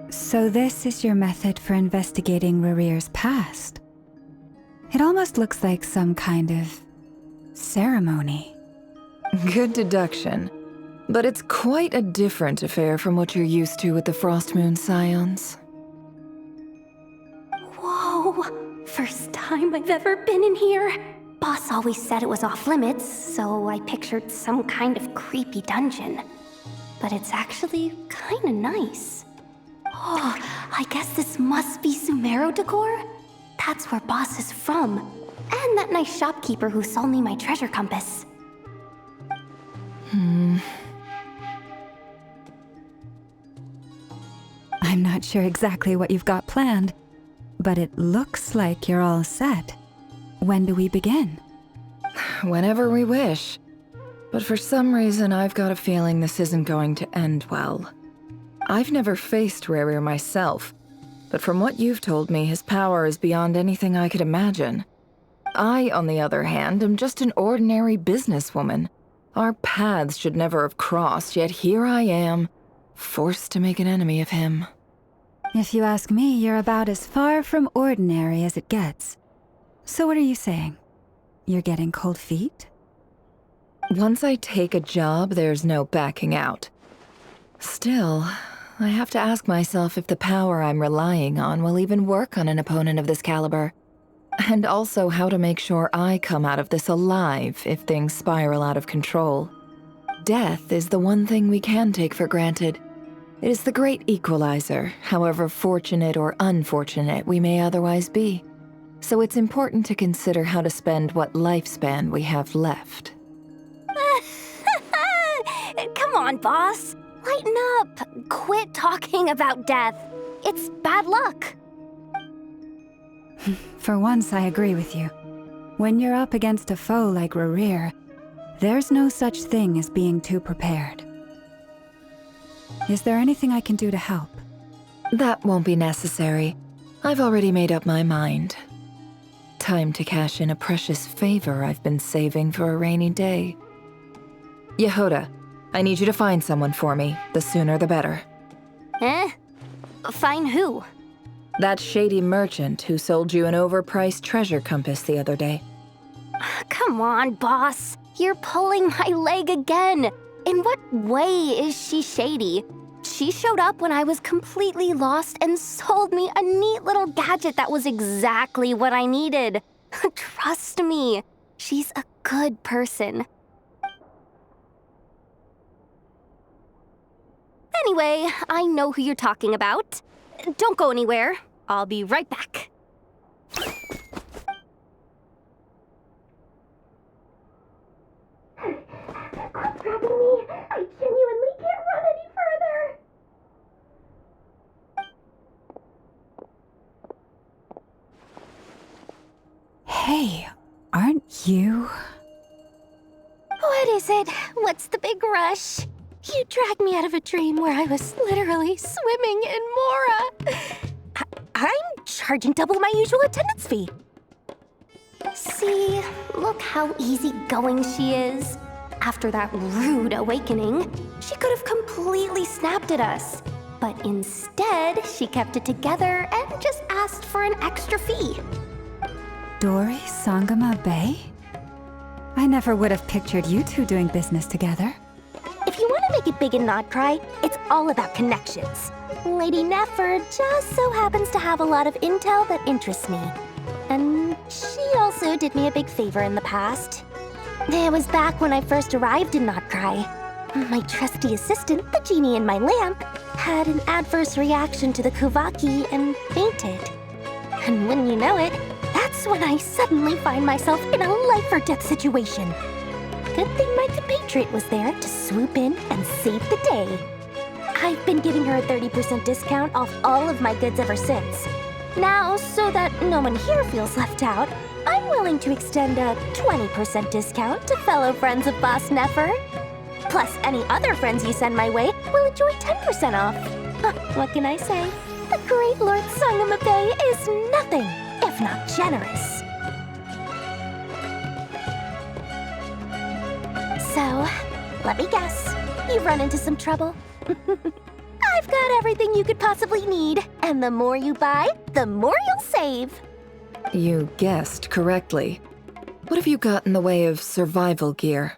So this is your method for investigating Rarir's past? It almost looks like some kind of ceremony. Good deduction. But it's quite a different affair from what you're used to with the Frost Moon Scions. Whoa! First time I've ever been in here. Boss always said it was off limits, so I pictured some kind of creepy dungeon. But it's actually kinda nice. Oh, I guess this must be Sumero decor? That's where Boss is from. And that nice shopkeeper who sold me my treasure compass. I'm not sure exactly what you've got planned, but it looks like you're all set. When do we begin? Whenever we wish. But for some reason, I've got a feeling this isn't going to end well. I've never faced Rarir myself, but from what you've told me, his power is beyond anything I could imagine. I, on the other hand, am just an ordinary businesswoman. Our paths should never have crossed, yet here I am, forced to make an enemy of him. If you ask me, you're about as far from ordinary as it gets. So what are you saying? You're getting cold feet? Once I take a job, there's no backing out. Still, I have to ask myself if the power I'm relying on will even work on an opponent of this caliber. And also how to make sure I come out of this alive if things spiral out of control. Death is the one thing we can take for granted. It is the great equalizer, however fortunate or unfortunate we may otherwise be. So it's important to consider how to spend what lifespan we have left. Come on, boss. Lighten up. Quit talking about death. It's bad luck. For once, I agree with you. When you're up against a foe like Rarir, there's no such thing as being too prepared. Is there anything I can do to help? That won't be necessary. I've already made up my mind. Time to cash in a precious favor I've been saving for a rainy day. Yehoda, I need you to find someone for me. The sooner the better. Find who? That shady merchant who sold you an overpriced treasure compass the other day. Come on, boss. You're pulling my leg again. In what way is she shady? She showed up when I was completely lost and sold me a neat little gadget that was exactly what I needed. Trust me, she's a good person. Anyway, I know who you're talking about. Don't go anywhere. I'll be right back. Quit grabbing me. I genuinely can't run any further. Hey, aren't you? What is it? What's the big rush? You dragged me out of a dream where I was literally swimming in Mora. I'm charging double my usual attendance fee. See, look how easygoing she is. After that rude awakening, she could have completely snapped at us. But instead, she kept it together and just asked for an extra fee. Dori Sangama Bay? I never would have pictured you two doing business together. If you want to make it big in Not Krai, it's all about connections. Lady Nefer just so happens to have a lot of intel that interests me. And she also did me a big favor in the past. It was back when I first arrived in Not Krai. My trusty assistant, the genie in my lamp, had an adverse reaction to the Kuvaki and fainted. And when you know it, that's when I suddenly find myself in a life-or-death situation. Good thing my compatriot was there to swoop in and save the day. I've been giving her a 30% discount off all of my goods ever since. Now, so that no one here feels left out, I'm willing to extend a 20% discount to fellow friends of Boss Nefer. Plus, any other friends you send my way will enjoy 10% off. What can I say? The great Lord Sangama Bay is nothing if not generous. So, let me guess. You've run into some trouble? I've got everything you could possibly need. And the more you buy, the more you'll save. You guessed correctly. What have you got in the way of survival gear?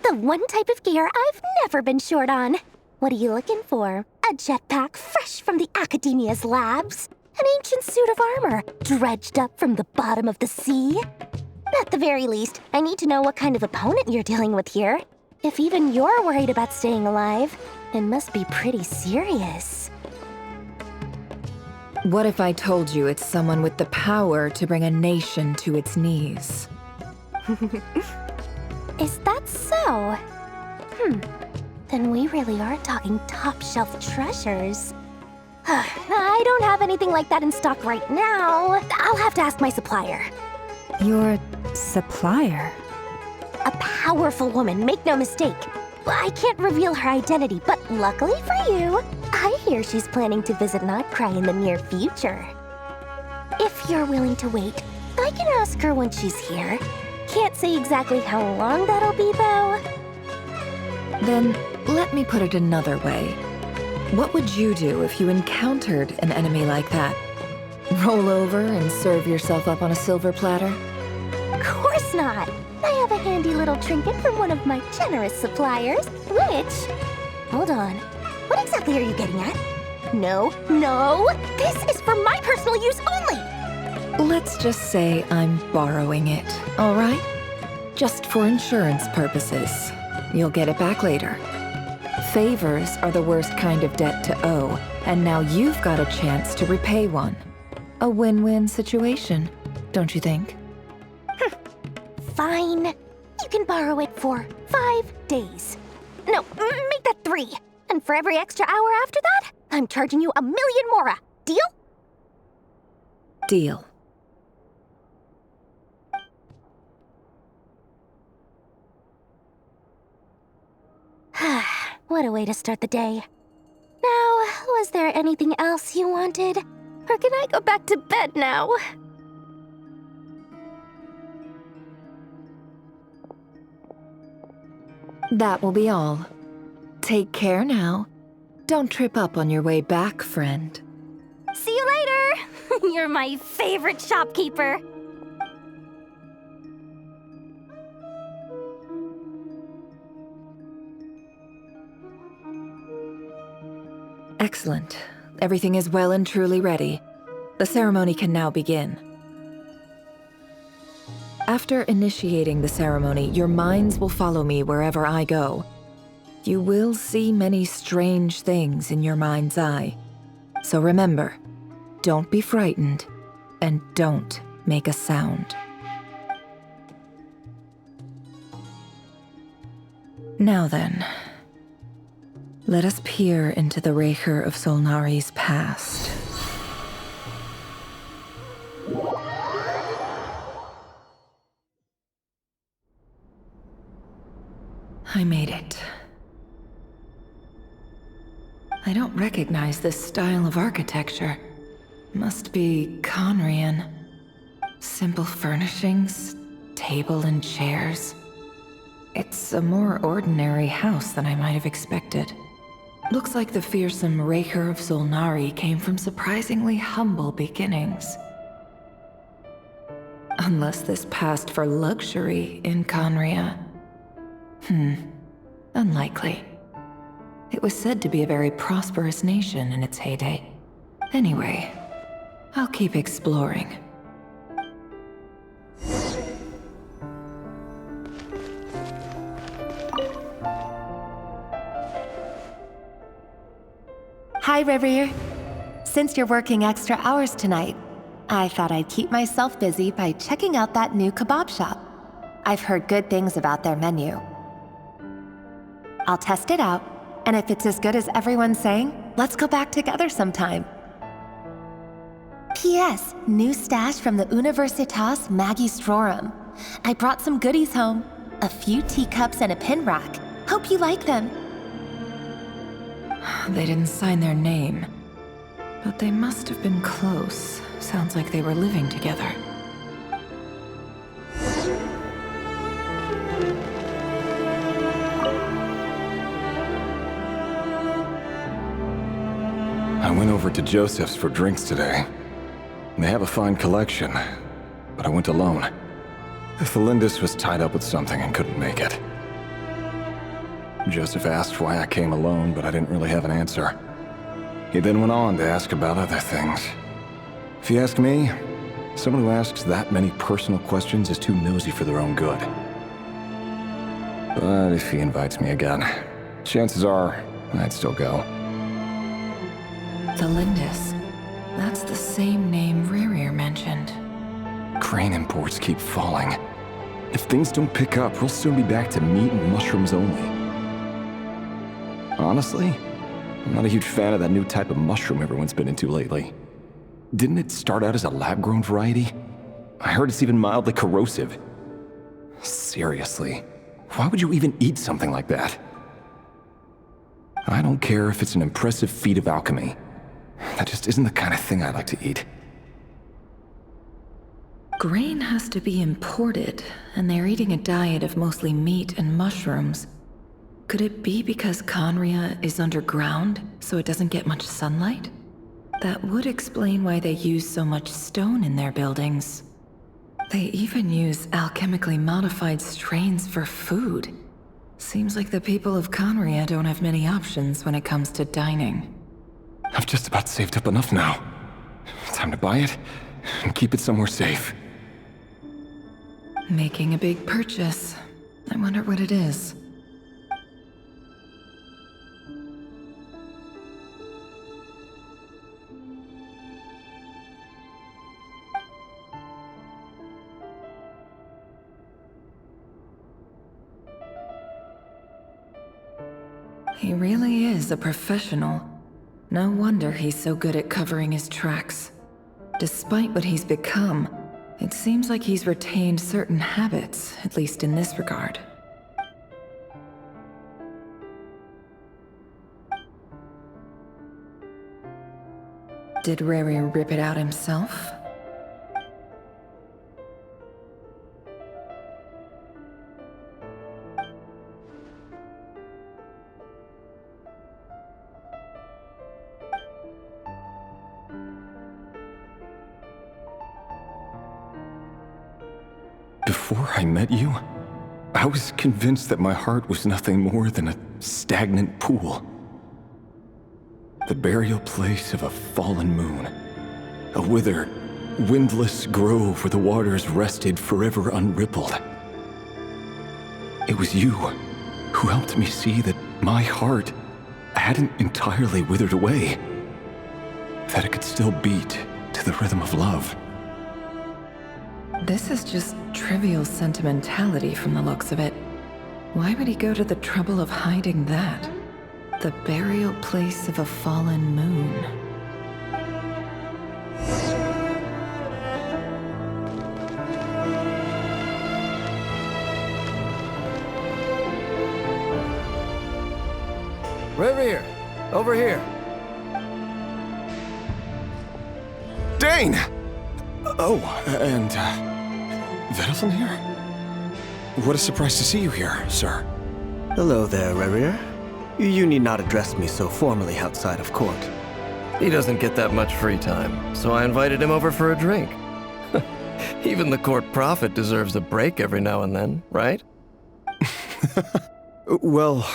The one type of gear I've never been short on. What are you looking for? A jetpack fresh from the Academia's labs? An ancient suit of armor dredged up from the bottom of the sea? At the very least, I need to know what kind of opponent you're dealing with here. If even you're worried about staying alive, it must be pretty serious. What if I told you it's someone with the power to bring a nation to its knees? Is that so? Then we really are talking top-shelf treasures. I don't have anything like that in stock right now. I'll have to ask my supplier. Your supplier? A powerful woman, make no mistake. I can't reveal her identity, but luckily for you, I hear she's planning to visit Not Krai in the near future. If you're willing to wait, I can ask her when she's here. Can't say exactly how long that'll be, though. Then, let me put it another way. What would you do if you encountered an enemy like that? Roll over and serve yourself up on a silver platter? Of course not! I have a handy little trinket from one of my generous suppliers, which... Hold on. What exactly are you getting at? No, this is for my personal use only! Let's just say I'm borrowing it, all right? Just for insurance purposes. You'll get it back later. Favors are the worst kind of debt to owe, and now you've got a chance to repay one. A win-win situation, don't you think? Fine. You can borrow it for 5 days. No, make that 3. And for every extra hour after that, I'm charging you 1,000,000 mora. Deal? Deal. What a way to start the day. Now, was there anything else you wanted? Or can I go back to bed now? That will be all. Take care now. Don't trip up on your way back, friend. See you later! You're my favorite shopkeeper. Excellent. Everything is well and truly ready. The ceremony can now begin. After initiating the ceremony, your minds will follow me wherever I go. You will see many strange things in your mind's eye. So remember, don't be frightened, and don't make a sound. Now then, let us peer into the Raker of Solnari's past. I made it. I don't recognize this style of architecture. Must be Conrian. Simple furnishings, table and chairs. It's a more ordinary house than I might have expected. Looks like the fearsome Raker of Solnari came from surprisingly humble beginnings. Unless this passed for luxury in Conria. Unlikely. It was said to be a very prosperous nation in its heyday. Anyway, I'll keep exploring. Hi, Rivier. Since you're working extra hours tonight, I thought I'd keep myself busy by checking out that new kebab shop. I've heard good things about their menu. I'll test it out, and if it's as good as everyone's saying, let's go back together sometime. P.S. New stash from the Universitas Magistrorum. I brought some goodies home. A few teacups and a pin rack. Hope you like them. They didn't sign their name, but they must have been close. Sounds like they were living together. I went over to Joseph's for drinks today. They have a fine collection, but I went alone. Felindis was tied up with something and couldn't make it. Joseph asked why I came alone, but I didn't really have an answer. He then went on to ask about other things. If you ask me, someone who asks that many personal questions is too nosy for their own good. But if he invites me again, chances are I'd still go. Felindis. That's the same name Ririr mentioned. Crane imports keep falling. If things don't pick up, we'll soon be back to meat and mushrooms only. Honestly, I'm not a huge fan of that new type of mushroom everyone's been into lately. Didn't it start out as a lab-grown variety? I heard it's even mildly corrosive. Seriously, why would you even eat something like that? I don't care if it's an impressive feat of alchemy. That just isn't the kind of thing I like to eat. Grain has to be imported, and they're eating a diet of mostly meat and mushrooms. Could it be because Conria is underground, so it doesn't get much sunlight? That would explain why they use so much stone in their buildings. They even use alchemically modified strains for food. Seems like the people of Conria don't have many options when it comes to dining. I've just about saved up enough now. Time to buy it and keep it somewhere safe. Making a big purchase. I wonder what it is. He really is a professional. No wonder he's so good at covering his tracks. Despite what he's become, it seems like he's retained certain habits, at least in this regard. Did Rary rip it out himself? Before I met you, I was convinced that my heart was nothing more than a stagnant pool. The burial place of a fallen moon. A withered, windless grove where the waters rested forever unrippled. It was you who helped me see that my heart hadn't entirely withered away. That it could still beat to the rhythm of love. This is just trivial sentimentality from the looks of it. Why would he go to the trouble of hiding that? The burial place of a fallen moon. Rivier, over here. Dane! Oh, and, Vedelson here? What a surprise to see you here, sir. Hello there, Rivier. You need not address me so formally outside of court. He doesn't get that much free time, so I invited him over for a drink. Even the court prophet deserves a break every now and then, right? Well,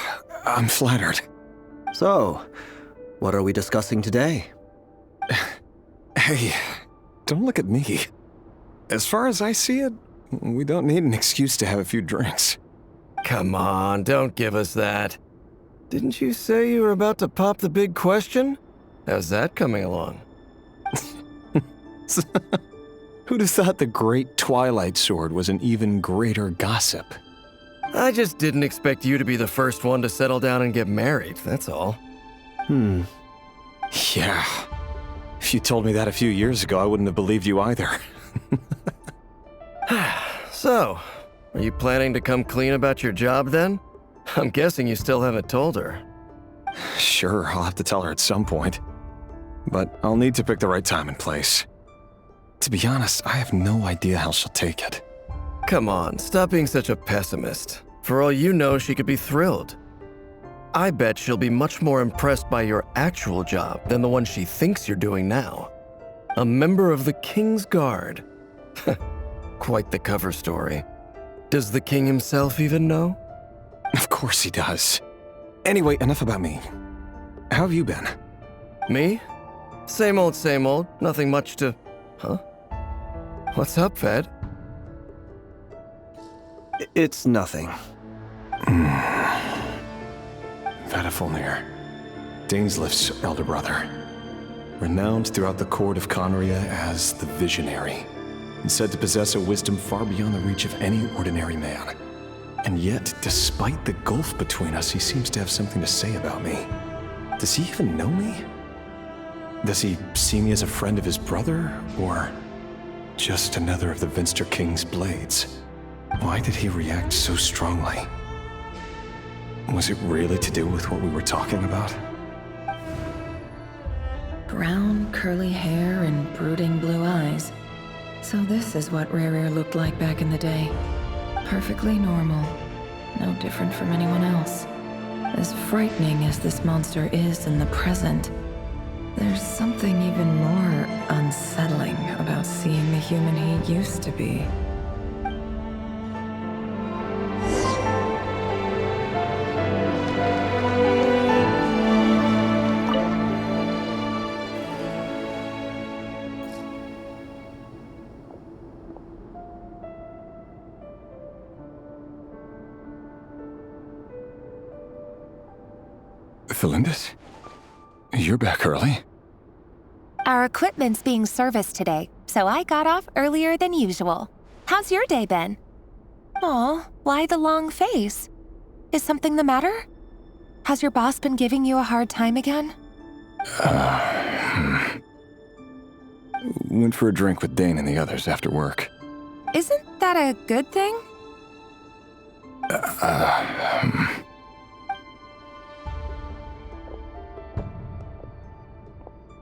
I'm flattered. So, what are we discussing today? Hey, don't look at me. As far as I see it, we don't need an excuse to have a few drinks. Come on, don't give us that. Didn't you say you were about to pop the big question? How's that coming along? Who'd have thought the great Twilight Sword was an even greater gossip? I just didn't expect you to be the first one to settle down and get married, that's all. Yeah. If you told me that a few years ago, I wouldn't have believed you either. So, are you planning to come clean about your job then? I'm guessing you still haven't told her. Sure, I'll have to tell her at some point. But I'll need to pick the right time and place. To be honest, I have no idea how she'll take it. Come on, stop being such a pessimist. For all you know, she could be thrilled. I bet she'll be much more impressed by your actual job than the one she thinks you're doing now. A member of the King's Guard. Quite the cover story. Does the king himself even know? Of course he does. Anyway, enough about me. How have you been? Me? Same old, nothing much to... Huh? What's up, Ved? It's nothing. Vedifulnir, Dainsleif's elder brother. Renowned throughout the court of Conria as the Visionary, and said to possess a wisdom far beyond the reach of any ordinary man. And yet, despite the gulf between us, he seems to have something to say about me. Does he even know me? Does he see me as a friend of his brother, or just another of the Vinster King's blades? Why did he react so strongly? Was it really to do with what we were talking about? Brown, curly hair and brooding blue eyes. So this is what Rerir looked like back in the day. Perfectly normal. No different from anyone else. As frightening as this monster is in the present, there's something even more unsettling about seeing the human he used to be. Felindis? You're back early? Our equipment's being serviced today, so I got off earlier than usual. How's your day been? Aw, why the long face? Is something the matter? Has your boss been giving you a hard time again? Went for a drink with Dane and the others after work. Isn't that a good thing?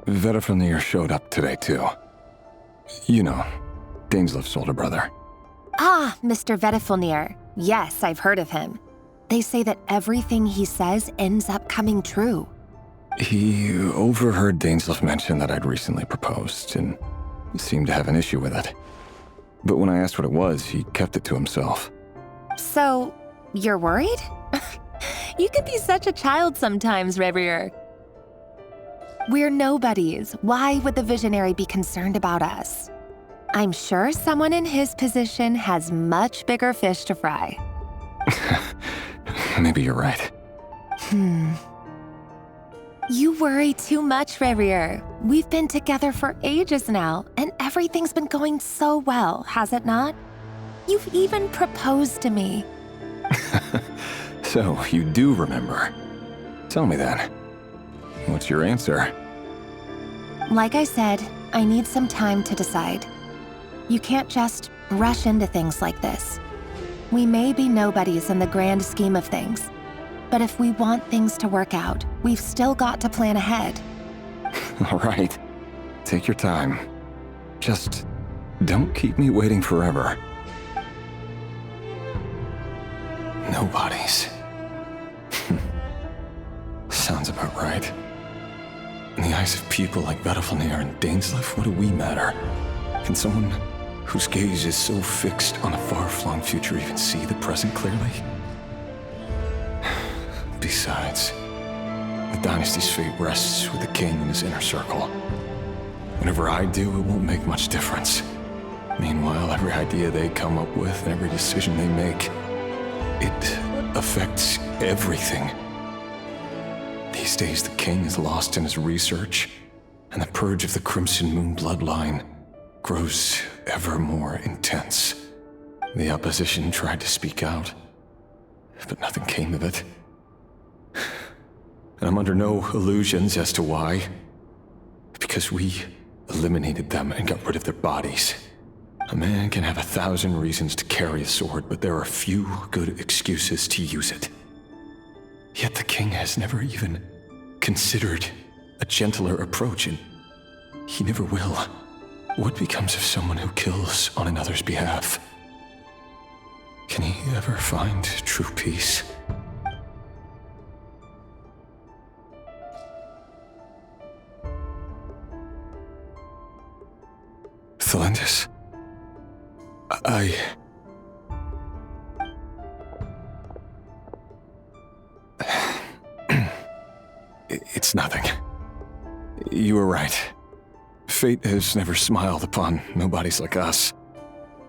Vedifulnir showed up today, too. You know, Dainsleif's older brother. Ah, Mr. Vedifulnir. Yes, I've heard of him. They say that everything he says ends up coming true. He overheard Dainsleif mention that I'd recently proposed, and seemed to have an issue with it. But when I asked what it was, he kept it to himself. So, you're worried? You can be such a child sometimes, Rerir. We're nobodies. Why would the Visionary be concerned about us? I'm sure someone in his position has much bigger fish to fry. Maybe you're right. You worry too much, Rerir. We've been together for ages now, and everything's been going so well, has it not? You've even proposed to me. So, you do remember. Tell me then. What's your answer? Like I said, I need some time to decide. You can't just rush into things like this. We may be nobodies in the grand scheme of things, but if we want things to work out, we've still got to plan ahead. All right. Take your time. Just don't keep me waiting forever. Nobodies. sounds about right. In the eyes of people like Vedalfnir and Dainsleif, what do we matter? Can someone whose gaze is so fixed on a far-flung future even see the present clearly? Besides, the dynasty's fate rests with the king and his inner circle. Whatever I do, it won't make much difference. Meanwhile, every idea they come up with and every decision they make, it affects everything. These days, the king is lost in his research, and the purge of the Crimson Moon bloodline grows ever more intense. The opposition tried to speak out, but nothing came of it. And I'm under no illusions as to why. Because we eliminated them and got rid of their bodies. A man can have 1,000 reasons to carry a sword, but there are few good excuses to use it. Yet the king has never even considered a gentler approach, and he never will. What becomes of someone who kills on another's behalf? Can he ever find true peace? Thelendis, It's nothing. You were right. Fate has never smiled upon nobodies like us.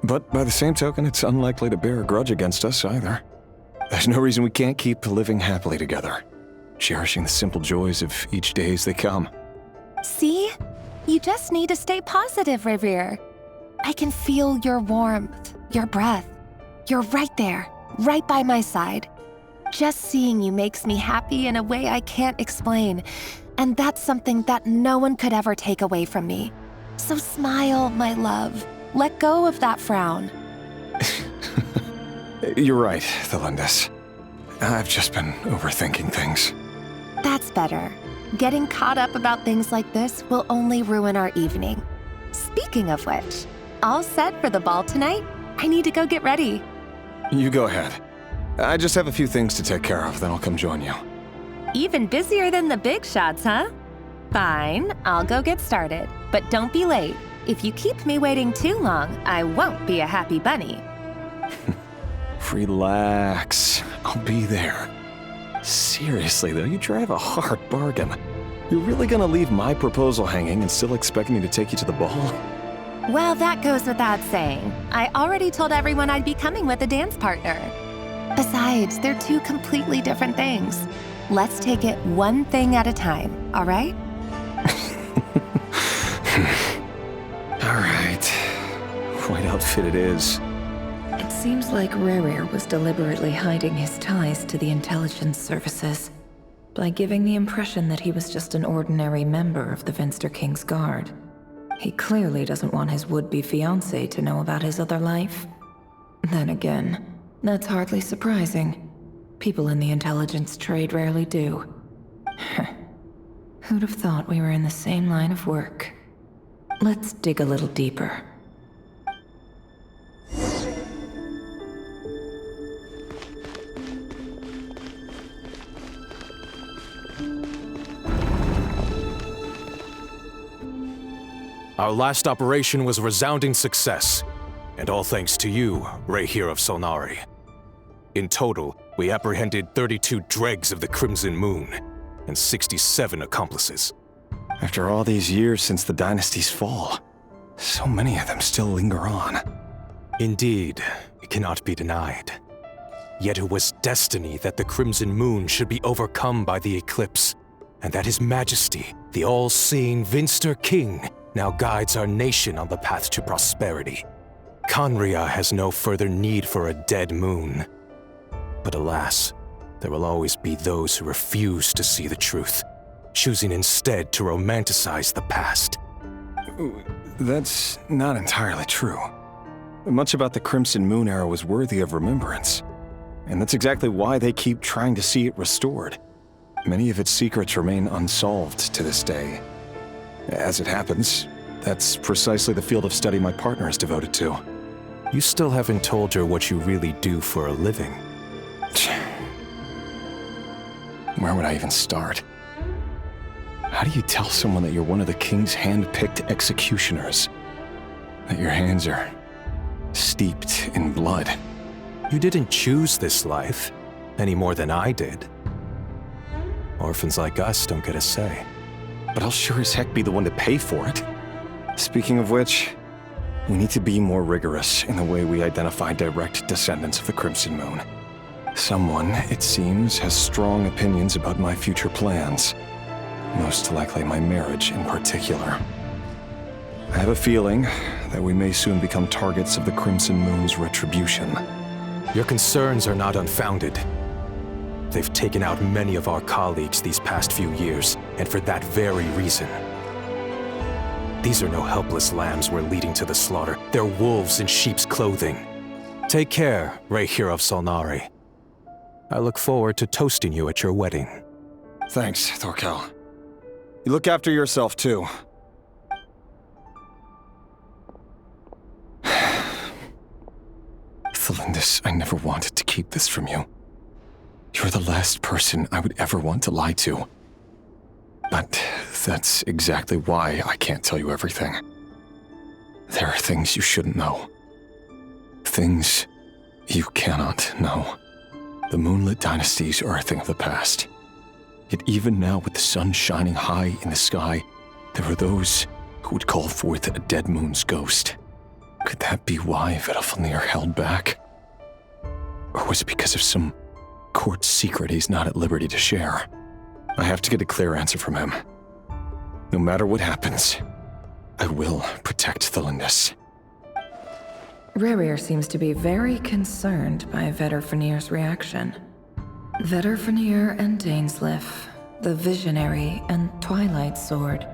But by the same token, it's unlikely to bear a grudge against us either. There's no reason we can't keep living happily together, cherishing the simple joys of each day as they come. See? You just need to stay positive, Revere. I can feel your warmth, your breath. You're right there, right by my side. Just seeing you makes me happy in a way I can't explain, and that's something that no one could ever take away from me. So smile, my love. Let go of that frown. You're right, Thelendis. I've just been overthinking things. That's better. Getting caught up about things like this will only ruin our evening. Speaking of which, all set for the ball tonight? I need to go get ready. You go ahead. I just have a few things to take care of, then I'll come join you. Even busier than the big shots, huh? Fine, I'll go get started. But don't be late. If you keep me waiting too long, I won't be a happy bunny. Relax. I'll be there. Seriously, though, you drive a hard bargain. You're really gonna leave my proposal hanging and still expect me to take you to the ball? Well, that goes without saying. I already told everyone I'd be coming with a dance partner. Besides, they're two completely different things. Let's take it one thing at a time, all right? All right. White outfit it is. It seems like Rerir was deliberately hiding his ties to the intelligence services by giving the impression that he was just an ordinary member of the Finster King's Guard. He clearly doesn't want his would-be fiancée to know about his other life. Then again, that's hardly surprising. People in the intelligence trade rarely do. Who'd have thought we were in the same line of work? Let's dig a little deeper. Our last operation was a resounding success, and all thanks to you, Rahere of Solnari. In total, we apprehended 32 dregs of the Crimson Moon, and 67 accomplices. After all these years since the dynasty's fall, so many of them still linger on. Indeed, it cannot be denied. Yet it was destiny that the Crimson Moon should be overcome by the eclipse, and that His Majesty, the all-seeing Vinster King, now guides our nation on the path to prosperity. Khanria has no further need for a dead moon. But alas, there will always be those who refuse to see the truth, choosing instead to romanticize the past. That's not entirely true. Much about the Crimson Moon era was worthy of remembrance, and that's exactly why they keep trying to see it restored. Many of its secrets remain unsolved to this day. As it happens, that's precisely the field of study my partner is devoted to. You still haven't told her what you really do for a living. Where would I even start? How do you tell someone that you're one of the king's hand-picked executioners? That your hands are steeped in blood? You didn't choose this life, any more than I did. Orphans like us don't get a say. But I'll sure as heck be the one to pay for it. Speaking of which, we need to be more rigorous in the way we identify direct descendants of the Crimson Moon. Someone, it seems, has strong opinions about my future plans. Most likely my marriage in particular. I have a feeling that we may soon become targets of the Crimson Moon's retribution. Your concerns are not unfounded. They've taken out many of our colleagues these past few years, and for that very reason. These are no helpless lambs we're leading to the slaughter. They're wolves in sheep's clothing. Take care, Rayhir of Solnari. I look forward to toasting you at your wedding. Thanks, Thorkel. You look after yourself, too. Thelindis, I never wanted to keep this from you. You're the last person I would ever want to lie to. But that's exactly why I can't tell you everything. There are things you shouldn't know. Things you cannot know. The moonlit dynasties are a thing of the past. Yet even now, with the sun shining high in the sky, there are those who would call forth a dead moon's ghost. Could that be why Vedalfnir held back? Or was it because of some court secret he's not at liberty to share? I have to get a clear answer from him. No matter what happens, I will protect Thelindis. Rayhir seems to be very concerned by Vedalfnir's reaction. Vedalfnir and Dainsleif, the Visionary and Twilight Sword.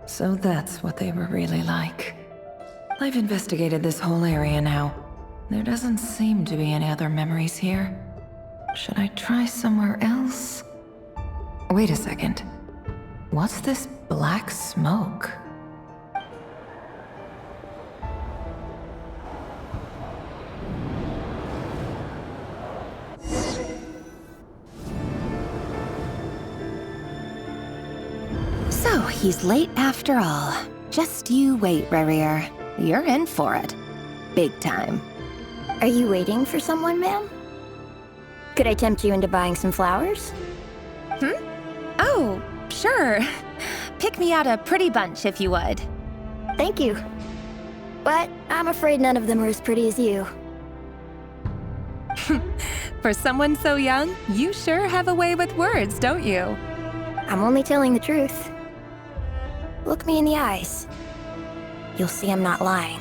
So that's what they were really like. I've investigated this whole area now. There doesn't seem to be any other memories here. Should I try somewhere else? Wait a second. What's this black smoke? So, he's late after all. Just you wait, Rayhir. You're in for it. Big time. Are you waiting for someone, ma'am? Could I tempt you into buying some flowers? Oh, sure. Pick me out a pretty bunch if you would. Thank you. But I'm afraid none of them are as pretty as you. For someone so young, you sure have a way with words, don't you? I'm only telling the truth. Look me in the eyes. You'll see I'm not lying.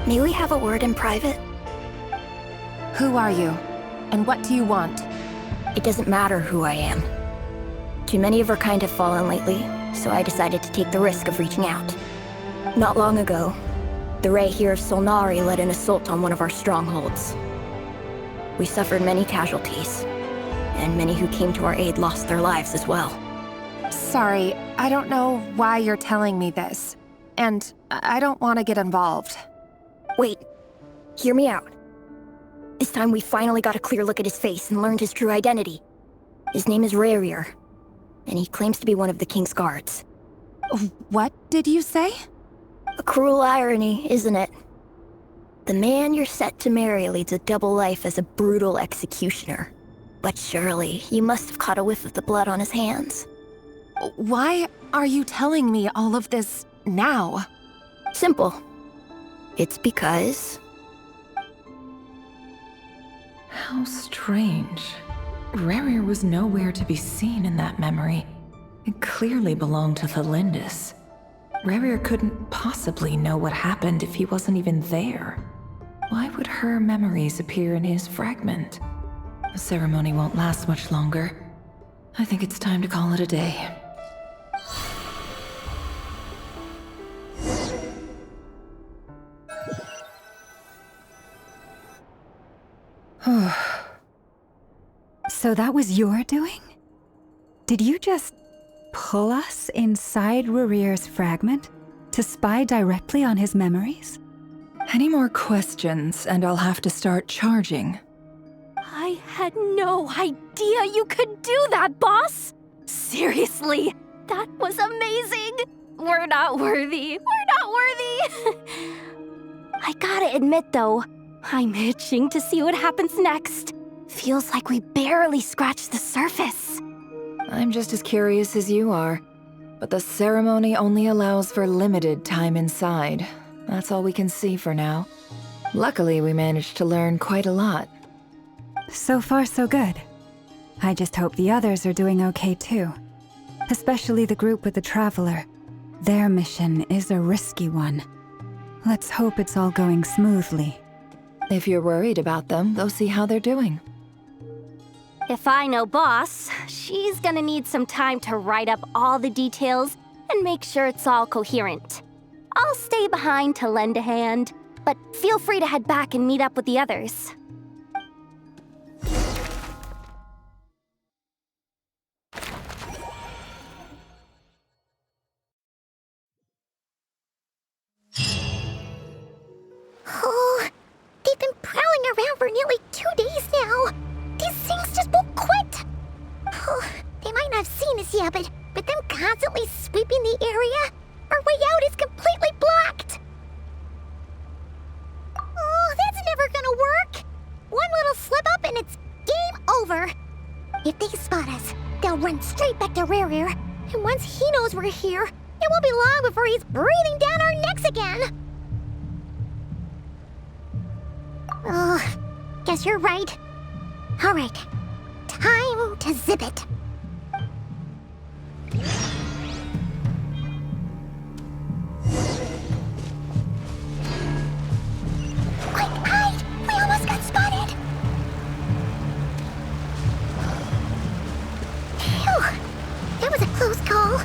May we have a word in private? Who are you? And what do you want? It doesn't matter who I am. Too many of our kind have fallen lately, so I decided to take the risk of reaching out. Not long ago, the Rayhir of Solnari led an assault on one of our strongholds. We suffered many casualties, and many who came to our aid lost their lives as well. Sorry, I don't know why you're telling me this. And I don't want to get involved. Wait, hear me out. This time we finally got a clear look at his face and learned his true identity. His name is Rayhir, and he claims to be one of the King's guards. What did you say? A cruel irony, isn't it? The man you're set to marry leads a double life as a brutal executioner. But surely, you must have caught a whiff of the blood on his hands. Why are you telling me all of this now? Simple. It's because... How strange. Rayhir was nowhere to be seen in that memory. It clearly belonged to Thelindis. Rayhir couldn't possibly know what happened if he wasn't even there. Why would her memories appear in his fragment? The ceremony won't last much longer. I think it's time to call it a day. So that was your doing? Did you just pull us inside Rayhir's fragment to spy directly on his memories? Any more questions and I'll have to start charging. I had no idea you could do that, boss! Seriously, that was amazing! We're not worthy. We're not worthy! I gotta admit, though, I'm itching to see what happens next. Feels like we barely scratched the surface. I'm just as curious as you are. But the ceremony only allows for limited time inside. That's all we can see for now. Luckily, we managed to learn quite a lot. So far, so good. I just hope the others are doing okay too. Especially the group with the Traveler. Their mission is a risky one. Let's hope it's all going smoothly. If you're worried about them, go see how they're doing. If I know Boss, she's gonna need some time to write up all the details and make sure it's all coherent. I'll stay behind to lend a hand, but feel free to head back and meet up with the others. Oh, they've been prowling around for nearly 2 days now. These things just won't quit. Oh, they might not have seen us yet, but them constantly sweeping the area, our way out is completely blocked. Oh, that's never gonna work. One little slip up and it's game over. If they spot us, they'll run straight back to Rare. And once he knows we're here, it won't be long before he's breathing down our necks again. Oh, guess you're right. All right, time to zip it. Quick, hide! We almost got spotted. Phew, that was a close call.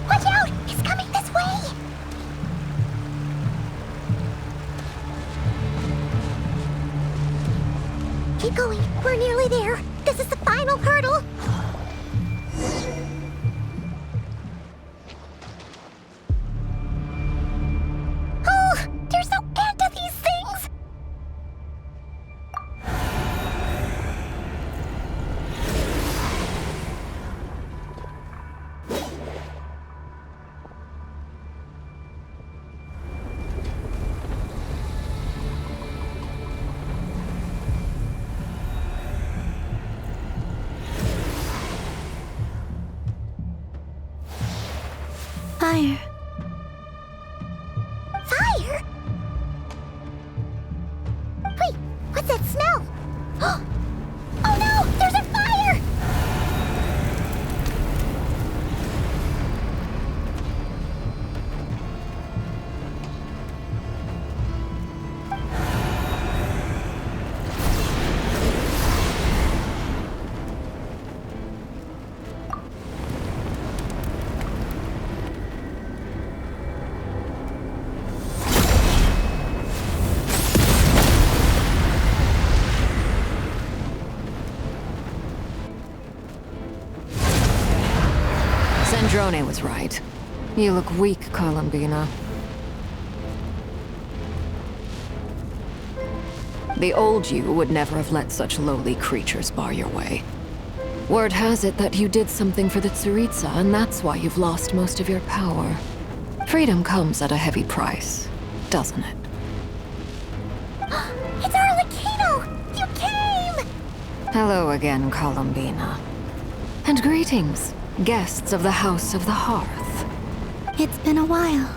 Watch out! He's coming this way! Keep going. We're nearly there. This is the final hurdle. Oh, there's no end to these things! Fire. Fire? Wait, what's that smell? Oh no! There's a fire! Sandrone was right. You look weak, Columbina. The old you would never have let such lowly creatures bar your way. Word has it that you did something for the Tsaritsa, and that's why you've lost most of your power. Freedom comes at a heavy price, doesn't it? It's Arlecchino! You came! Hello again, Columbina. And greetings, guests of the House of the Hearth. It's been a while,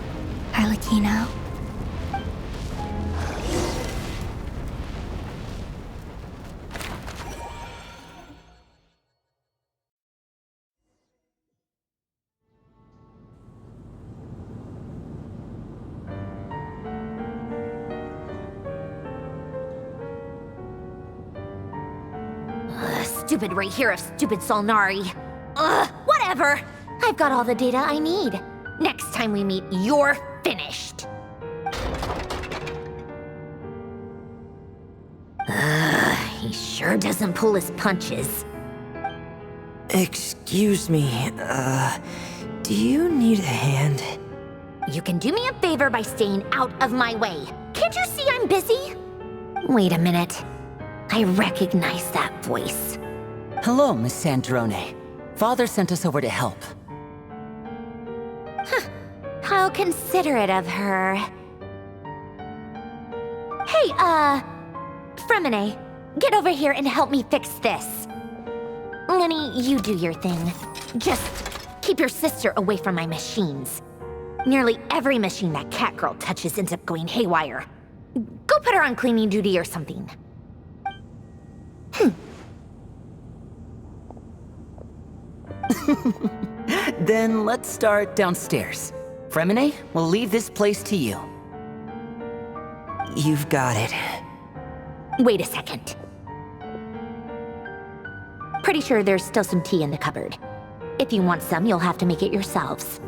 Arlecchino. Stupid right here of stupid Solnari. Ugh, whatever. I've got all the data I need. Next time we meet, you're finished. He sure doesn't pull his punches. Excuse me, do you need a hand? You can do me a favor by staying out of my way. Can't you see I'm busy? Wait a minute. I recognize that voice. Hello, Miss Sandrone. Father sent us over to help. How considerate of her. Hey, Fremine, get over here and help me fix this. Lenny, you do your thing. Just keep your sister away from my machines. Nearly every machine that cat girl touches ends up going haywire. Go put her on cleaning duty or something. Then let's start downstairs. Fremine, we'll leave this place to you. You've got it. Wait a second. Pretty sure there's still some tea in the cupboard. If you want some, you'll have to make it yourselves.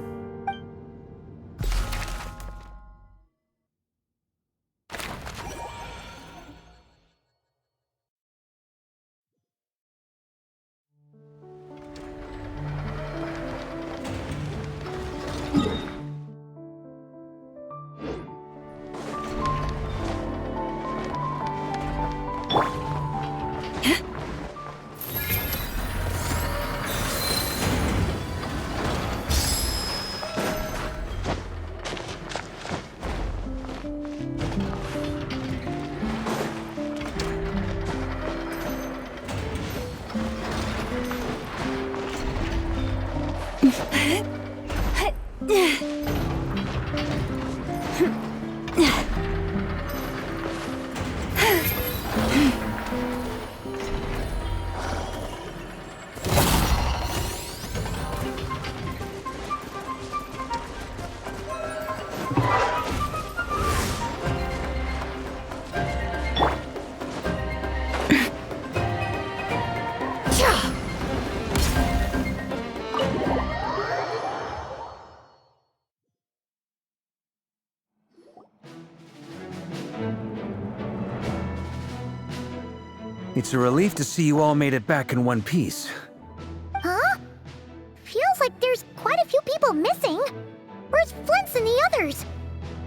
It's a relief to see you all made it back in one piece. Huh? Feels like there's quite a few people missing. Where's Flint's and the others?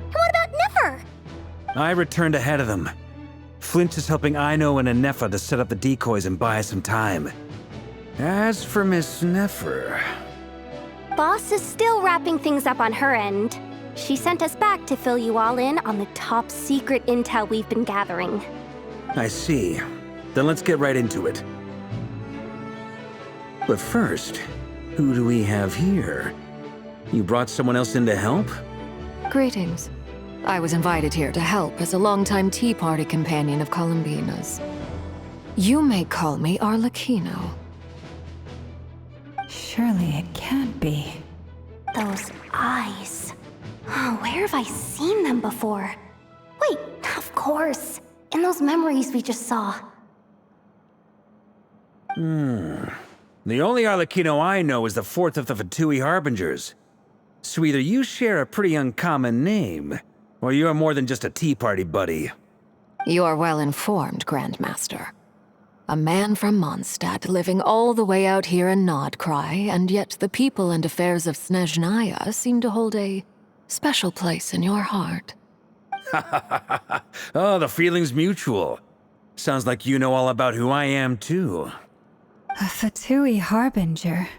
And what about Nefer? I returned ahead of them. Flint is helping Ino and Anefa to set up the decoys and buy us some time. As for Miss Nefer... Boss is still wrapping things up on her end. She sent us back to fill you all in on the top secret intel we've been gathering. I see. Then let's get right into it. But first, who do we have here? You brought someone else in to help? Greetings. I was invited here to help as a longtime Tea Party companion of Columbina's. You may call me Arlecchino. Surely it can't be. Those eyes. Oh, where have I seen them before? Wait, of course. In those memories we just saw. The only Arlecchino I know is the fourth of the Fatui Harbingers. So either you share a pretty uncommon name, or you're more than just a Tea Party buddy. You're well informed, Grandmaster. A man from Mondstadt living all the way out here in Krai, and yet the people and affairs of Snezhnaya seem to hold a special place in your heart. Oh, the feeling's mutual. Sounds like you know all about who I am, too. A Fatui Harbinger.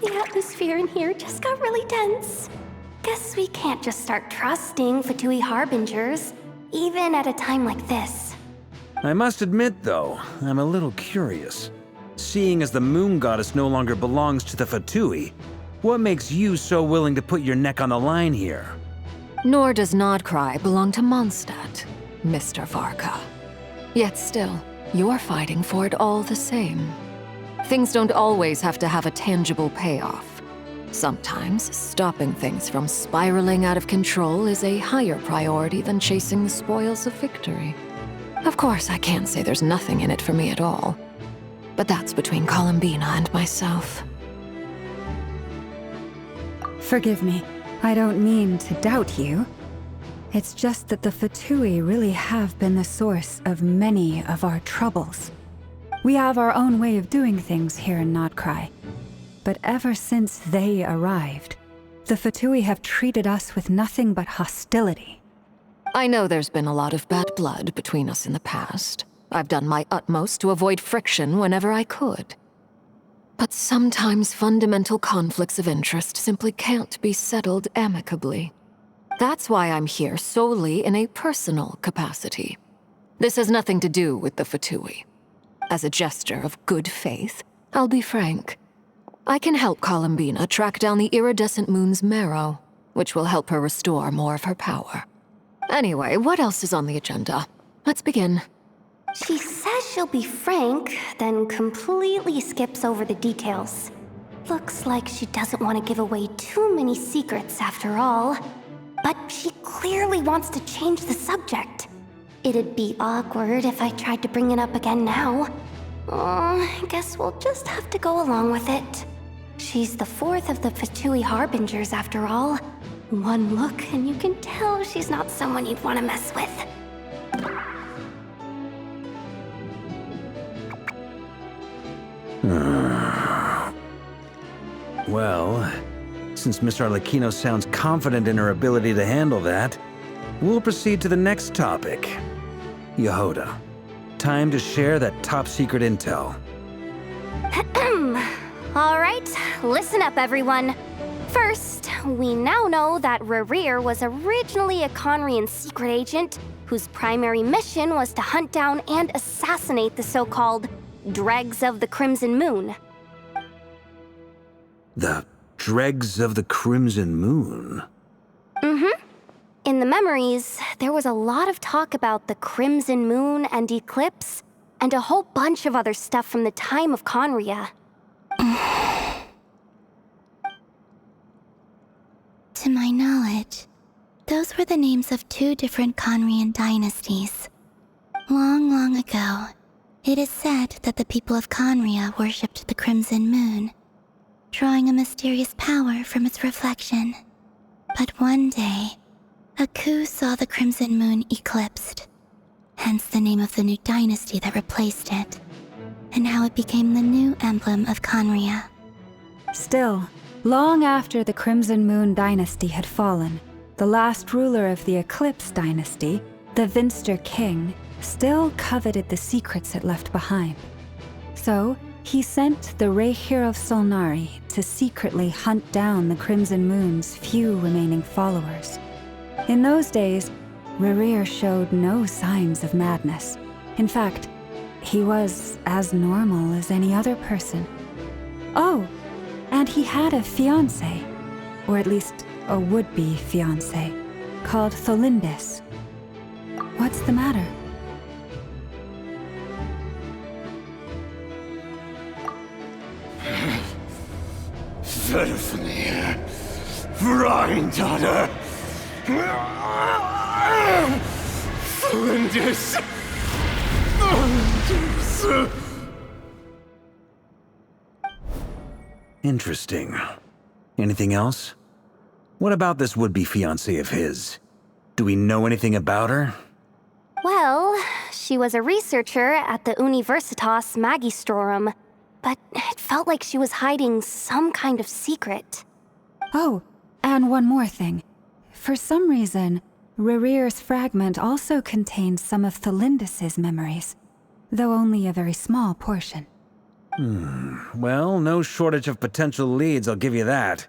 The atmosphere in here just got really tense. Guess we can't just start trusting Fatui Harbingers, even at a time like this. I must admit, though, I'm a little curious. Seeing as the Moon Goddess no longer belongs to the Fatui, what makes you so willing to put your neck on the line here? Nor does Krai belong to Mondstadt, Mr. Varka. Yet still, you're fighting for it all the same. Things don't always have to have a tangible payoff. Sometimes, stopping things from spiraling out of control is a higher priority than chasing the spoils of victory. Of course, I can't say there's nothing in it for me at all. But that's between Columbina and myself. Forgive me. I don't mean to doubt you. It's just that the Fatui really have been the source of many of our troubles. We have our own way of doing things here in Krai. But ever since they arrived, the Fatui have treated us with nothing but hostility. I know there's been a lot of bad blood between us in the past. I've done my utmost to avoid friction whenever I could. But sometimes fundamental conflicts of interest simply can't be settled amicably. That's why I'm here solely in a personal capacity. This has nothing to do with the Fatui. As a gesture of good faith, I'll be frank. I can help Columbina track down the iridescent moon's marrow, which will help her restore more of her power. Anyway, what else is on the agenda? Let's begin. She says she'll be frank, then completely skips over the details. Looks like she doesn't want to give away too many secrets after all. But she clearly wants to change the subject. It'd be awkward if I tried to bring it up again now. I guess we'll just have to go along with it. She's the fourth of the Fatui Harbingers after all. One look and you can tell she's not someone you'd want to mess with. Well, since Miss Arlecchino sounds confident in her ability to handle that, we'll proceed to the next topic. Yehoda, time to share that top-secret intel. Alright, listen up everyone. First, we now know that Rerir was originally a Conrian secret agent whose primary mission was to hunt down and assassinate the so-called Dregs of the Crimson Moon. The Dregs of the Crimson Moon? Mm-hmm. In the memories, there was a lot of talk about the Crimson Moon and Eclipse, and a whole bunch of other stuff from the time of Conria. To my knowledge, those were the names of two different Conrian dynasties. Long, long ago, it is said that the people of Conria worshipped the Crimson Moon, drawing a mysterious power from its reflection. But one day, a coup saw the Crimson Moon eclipsed, hence the name of the new dynasty that replaced it, and how it became the new emblem of Conria. Still, long after the Crimson Moon dynasty had fallen, the last ruler of the Eclipse dynasty, the Vinster King, still coveted the secrets it left behind. So, he sent the Rehir of Solnari to secretly hunt down the Crimson Moon's few remaining followers. In those days, Rerir showed no signs of madness. In fact, he was as normal as any other person. Oh, and he had a fiancé, or at least a would-be fiancé, called Tholindis. What's the matter? Verfnir, Freindaughter, Flinders. Interesting. Anything else? What about this would-be fiancé of his? Do we know anything about her? Well, she was a researcher at the Universitas Magistrorum, but it felt like she was hiding some kind of secret. Oh, and one more thing. For some reason, Rerir's fragment also contains some of Tholindis' memories, though only a very small portion. Well, no shortage of potential leads, I'll give you that.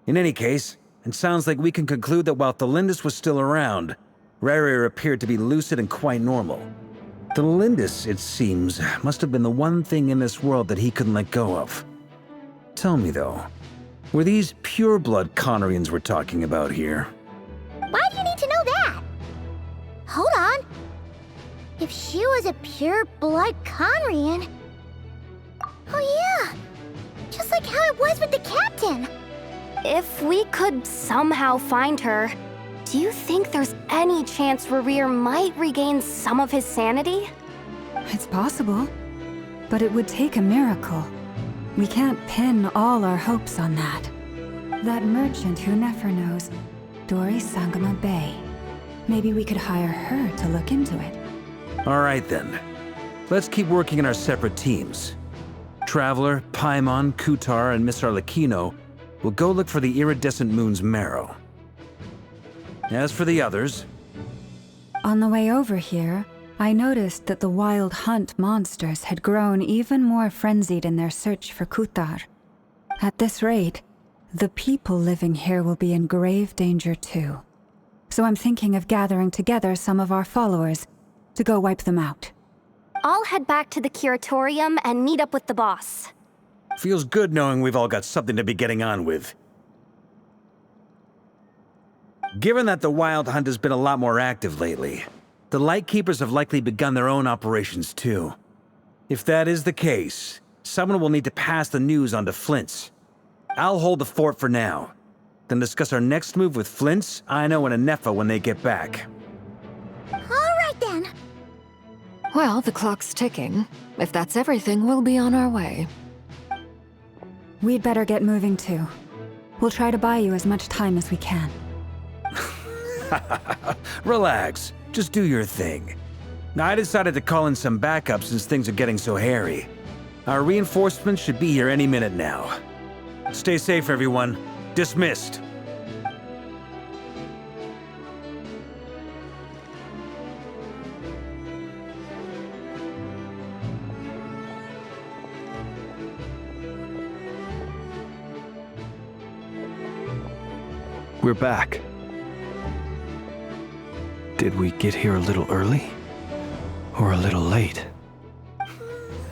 In any case, it sounds like we can conclude that while Tholindis was still around, Rerir appeared to be lucid and quite normal. Tholindis, it seems, must have been the one thing in this world that he couldn't let go of. Tell me though, were these pure-blood Conrians we're talking about here? Why do you need to know that? Hold on. If she was a pure-blood Conrian... Oh yeah! Just like how it was with the captain! If we could somehow find her, do you think there's any chance Rerir might regain some of his sanity? It's possible, but it would take a miracle. We can't pin all our hopes on that. That merchant who Nefer knows, Dori Sangama Bay. Maybe we could hire her to look into it. All right then. Let's keep working in our separate teams. Traveler, Paimon, Kutar, and Miss Arlecchino will go look for the iridescent moon's marrow. As for the others... On the way over here, I noticed that the wild hunt monsters had grown even more frenzied in their search for Kutar. At this rate, the people living here will be in grave danger too. So I'm thinking of gathering together some of our followers to go wipe them out. I'll head back to the curatorium and meet up with the boss. Feels good knowing we've all got something to be getting on with. Given that the Wild Hunt has been a lot more active lately, the Lightkeepers have likely begun their own operations too. If that is the case, someone will need to pass the news on to Flint's. I'll hold the fort for now, then discuss our next move with Flint's, Aino, and Anefa when they get back. All right then. Well, the clock's ticking. If that's everything, we'll be on our way. We'd better get moving too. We'll try to buy you as much time as we can. Relax. Just do your thing. I decided to call in some backup since things are getting so hairy. Our reinforcements should be here any minute now. Stay safe, everyone. Dismissed. We're back. Did we get here a little early? Or a little late?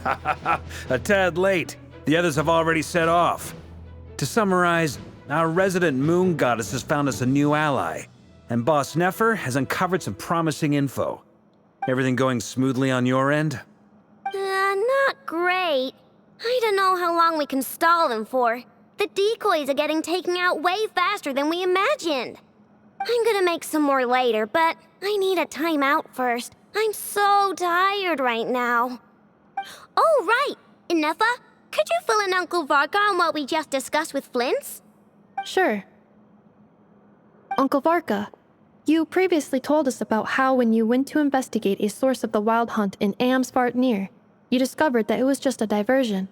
A tad late. The others have already set off. To summarize, our resident moon goddess has found us a new ally, and Boss Nefer has uncovered some promising info. Everything going smoothly on your end? Not great. I don't know how long we can stall them for. The decoys are getting taken out way faster than we imagined. I'm gonna make some more later, but I need a timeout first. I'm so tired right now. Oh, right! Anefa, could you fill in Uncle Varka on what we just discussed with Flint's? Sure. Uncle Varka, you previously told us about how when you went to investigate a source of the Wild Hunt in Amsvartnir, you discovered that it was just a diversion.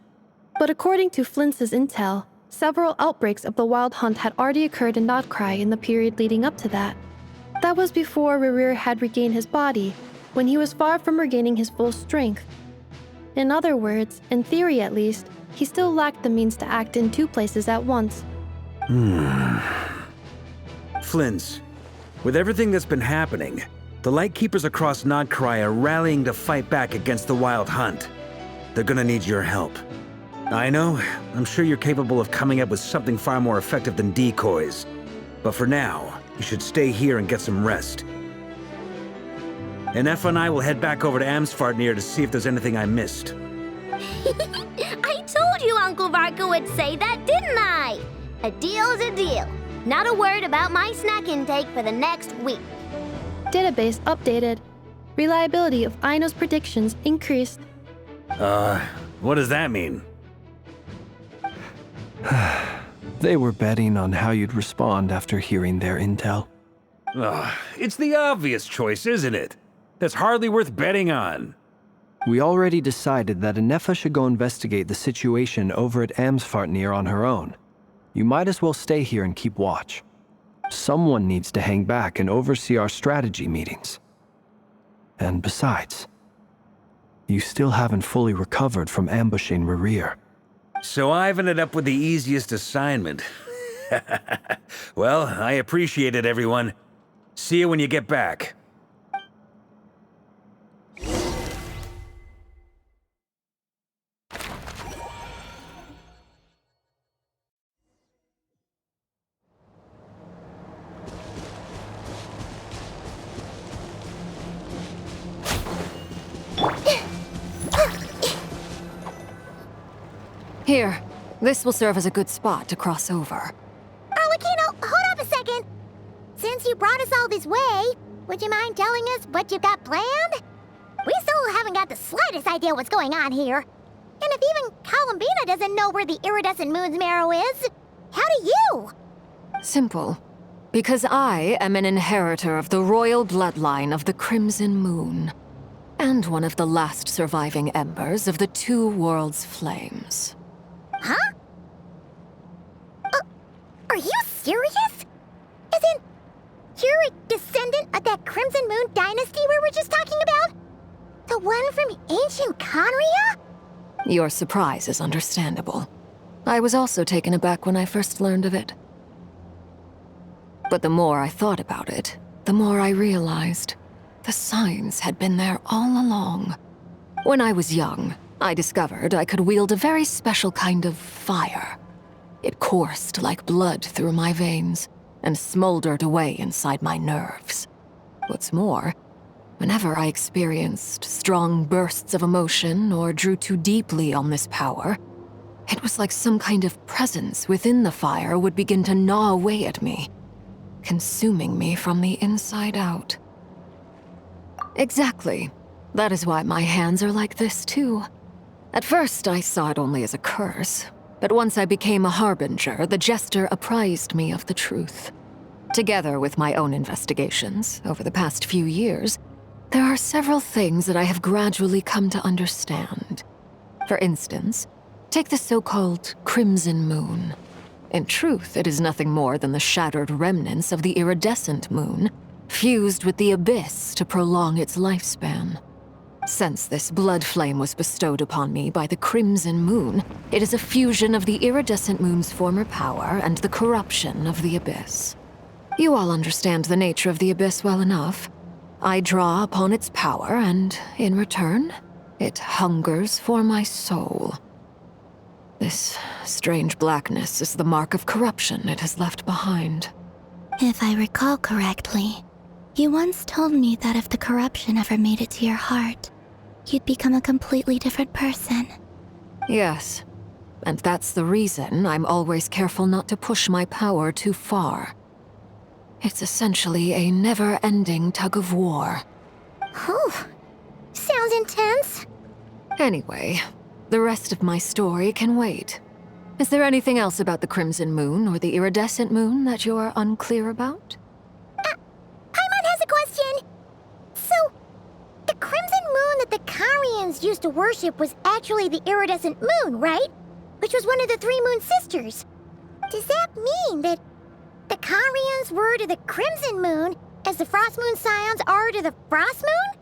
But according to Flint's intel, several outbreaks of the Wild Hunt had already occurred in Krai in the period leading up to that. That was before Rerir had regained his body, when he was far from regaining his full strength. In other words, in theory at least, he still lacked the means to act in two places at once. Flint's, with everything that's been happening, the Lightkeepers across Krai are rallying to fight back against the Wild Hunt. They're gonna need your help. I know, I'm sure you're capable of coming up with something far more effective than decoys. But for now, you should stay here and get some rest. Anefa and I will head back over to Amsvartnir to see if there's anything I missed. I told you Uncle Varka would say that, didn't I? A deal's a deal. Not a word about my snack intake for the next week. Database updated. Reliability of Aino's predictions increased. What does that mean? They were betting on how you'd respond after hearing their intel. It's the obvious choice, isn't it? That's hardly worth betting on. We already decided that Anefa should go investigate the situation over at Amsvartnir on her own. You might as well stay here and keep watch. Someone needs to hang back and oversee our strategy meetings. And besides, you still haven't fully recovered from ambushing Rerir. So I've ended up with the easiest assignment. Well, I appreciate it, everyone. See you when you get back. Here, this will serve as a good spot to cross over. Arlecchino, hold up a second. Since you brought us all this way, would you mind telling us what you've got planned? We still haven't got the slightest idea what's going on here. And if even Columbina doesn't know where the iridescent moon's marrow is, how do you? Simple. Because I am an inheritor of the royal bloodline of the Crimson Moon. And one of the last surviving embers of the two worlds' flames. Huh? Are you serious? Isn't you're a descendant of that Crimson Moon dynasty we were just talking about? The one from ancient Conria? Your surprise is understandable. I was also taken aback when I first learned of it. But the more I thought about it, the more I realized the signs had been there all along. When I was young, I discovered I could wield a very special kind of fire. It coursed like blood through my veins and smoldered away inside my nerves. What's more, whenever I experienced strong bursts of emotion or drew too deeply on this power, it was like some kind of presence within the fire would begin to gnaw away at me, consuming me from the inside out. Exactly. That is why my hands are like this, too. At first, I saw it only as a curse, but once I became a harbinger, the Jester apprised me of the truth. Together with my own investigations over the past few years, there are several things that I have gradually come to understand. For instance, take the so-called Crimson Moon. In truth, it is nothing more than the shattered remnants of the iridescent moon, fused with the abyss to prolong its lifespan. Since this blood flame was bestowed upon me by the Crimson Moon, it is a fusion of the iridescent moon's former power and the corruption of the abyss. You all understand the nature of the abyss well enough. I draw upon its power, and in return, it hungers for my soul. This strange blackness is the mark of corruption it has left behind. If I recall correctly, you once told me that if the corruption ever made it to your heart, you'd become a completely different person. Yes, and that's the reason I'm always careful not to push my power too far. It's essentially a never-ending tug of war. Whew. Sounds intense. Anyway, the rest of my story can wait. Is there anything else about the Crimson Moon or the iridescent moon that you're unclear about? Paimon has a question. So, the Crimson Moon that the Karians used to worship was actually the iridescent moon, right? Which was one of the three moon sisters. Does that mean that the Karians were to the Crimson Moon as the Frost Moon Scions are to the Frost Moon?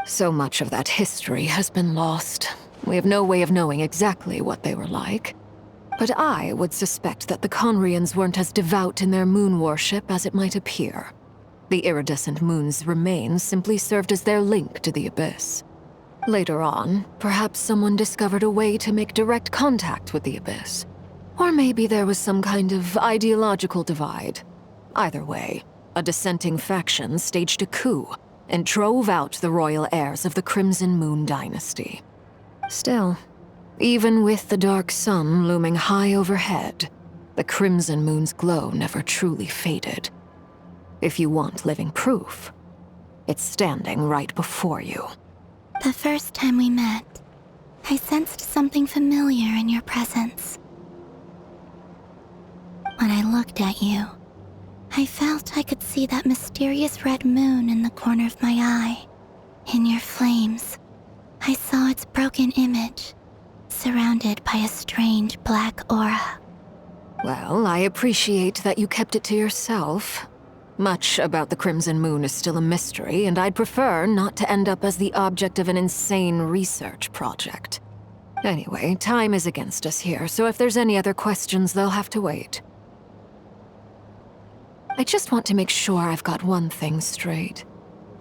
So much of that history has been lost. We have no way of knowing exactly what they were like. But I would suspect that the Conrians weren't as devout in their moon worship as it might appear. The iridescent moon's remains simply served as their link to the abyss. Later on, perhaps someone discovered a way to make direct contact with the abyss. Or maybe there was some kind of ideological divide. Either way, a dissenting faction staged a coup and drove out the royal heirs of the Crimson Moon dynasty. Still, even with the dark sun looming high overhead, the Crimson Moon's glow never truly faded. If you want living proof, it's standing right before you. The first time we met, I sensed something familiar in your presence. When I looked at you, I felt I could see that mysterious red moon in the corner of my eye. In your flames, I saw its broken image, surrounded by a strange black aura. Well, I appreciate that you kept it to yourself. Much about the Crimson Moon is still a mystery, and I'd prefer not to end up as the object of an insane research project. Anyway, time is against us here, so if there's any other questions, they'll have to wait. I just want to make sure I've got one thing straight.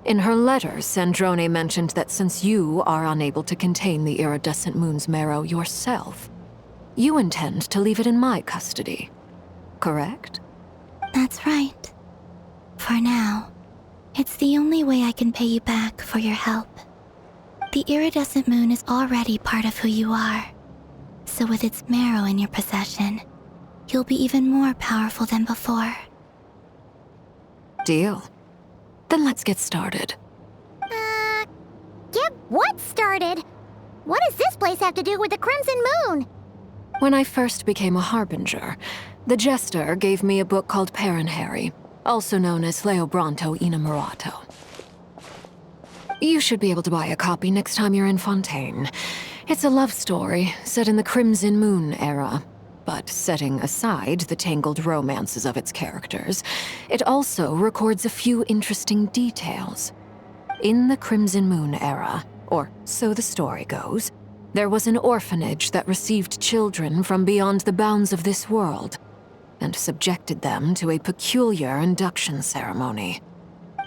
In her letter, Sandrone mentioned that since you are unable to contain the iridescent moon's marrow yourself, you intend to leave it in my custody, correct? That's right. For now, it's the only way I can pay you back for your help. The iridescent moon is already part of who you are, so with its marrow in your possession, you'll be even more powerful than before. Deal. Then let's get started. Get what started? What does this place have to do with the Crimson Moon? When I first became a harbinger, the Jester gave me a book called Parenheri, also known as Leobranto Inamorato. You should be able to buy a copy next time you're in Fontaine. It's a love story set in the Crimson Moon era. But setting aside the tangled romances of its characters, it also records a few interesting details. In the Crimson Moon era, or so the story goes, there was an orphanage that received children from beyond the bounds of this world, and subjected them to a peculiar induction ceremony.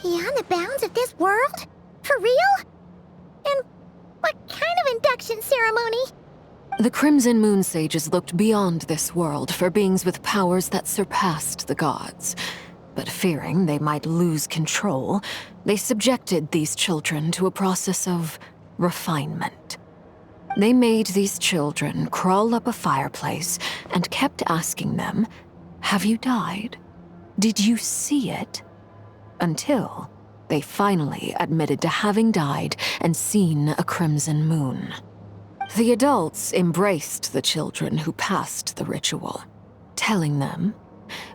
Beyond the bounds of this world? For real? And what kind of induction ceremony? The Crimson Moon sages looked beyond this world for beings with powers that surpassed the gods. But fearing they might lose control, they subjected these children to a process of refinement. They made these children crawl up a fireplace and kept asking them, "Have you died? Did you see it?" Until they finally admitted to having died and seen a crimson moon. The adults embraced the children who passed the ritual, telling them,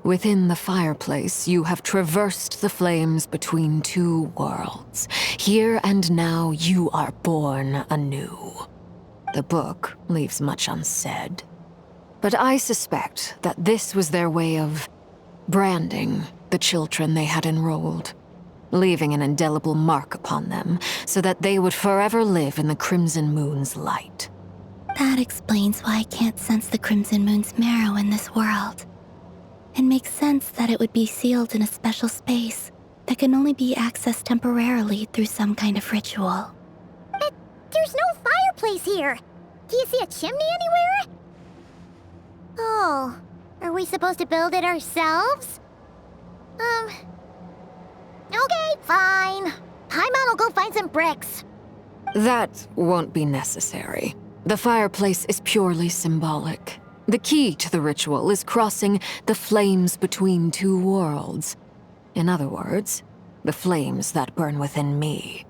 "Within the fireplace, you have traversed the flames between two worlds. Here and now, you are born anew." The book leaves much unsaid, but I suspect that this was their way of branding the children they had enrolled, leaving an indelible mark upon them so that they would forever live in the Crimson Moon's light. That explains why I can't sense the Crimson Moon's marrow in this world. It makes sense that it would be sealed in a special space that can only be accessed temporarily through some kind of ritual. But there's no fireplace here. Do you see a chimney anywhere? Oh, are we supposed to build it ourselves? Okay, fine. Paimon will go find some bricks. That won't be necessary. The fireplace is purely symbolic. The key to the ritual is crossing the flames between two worlds. In other words, the flames that burn within me.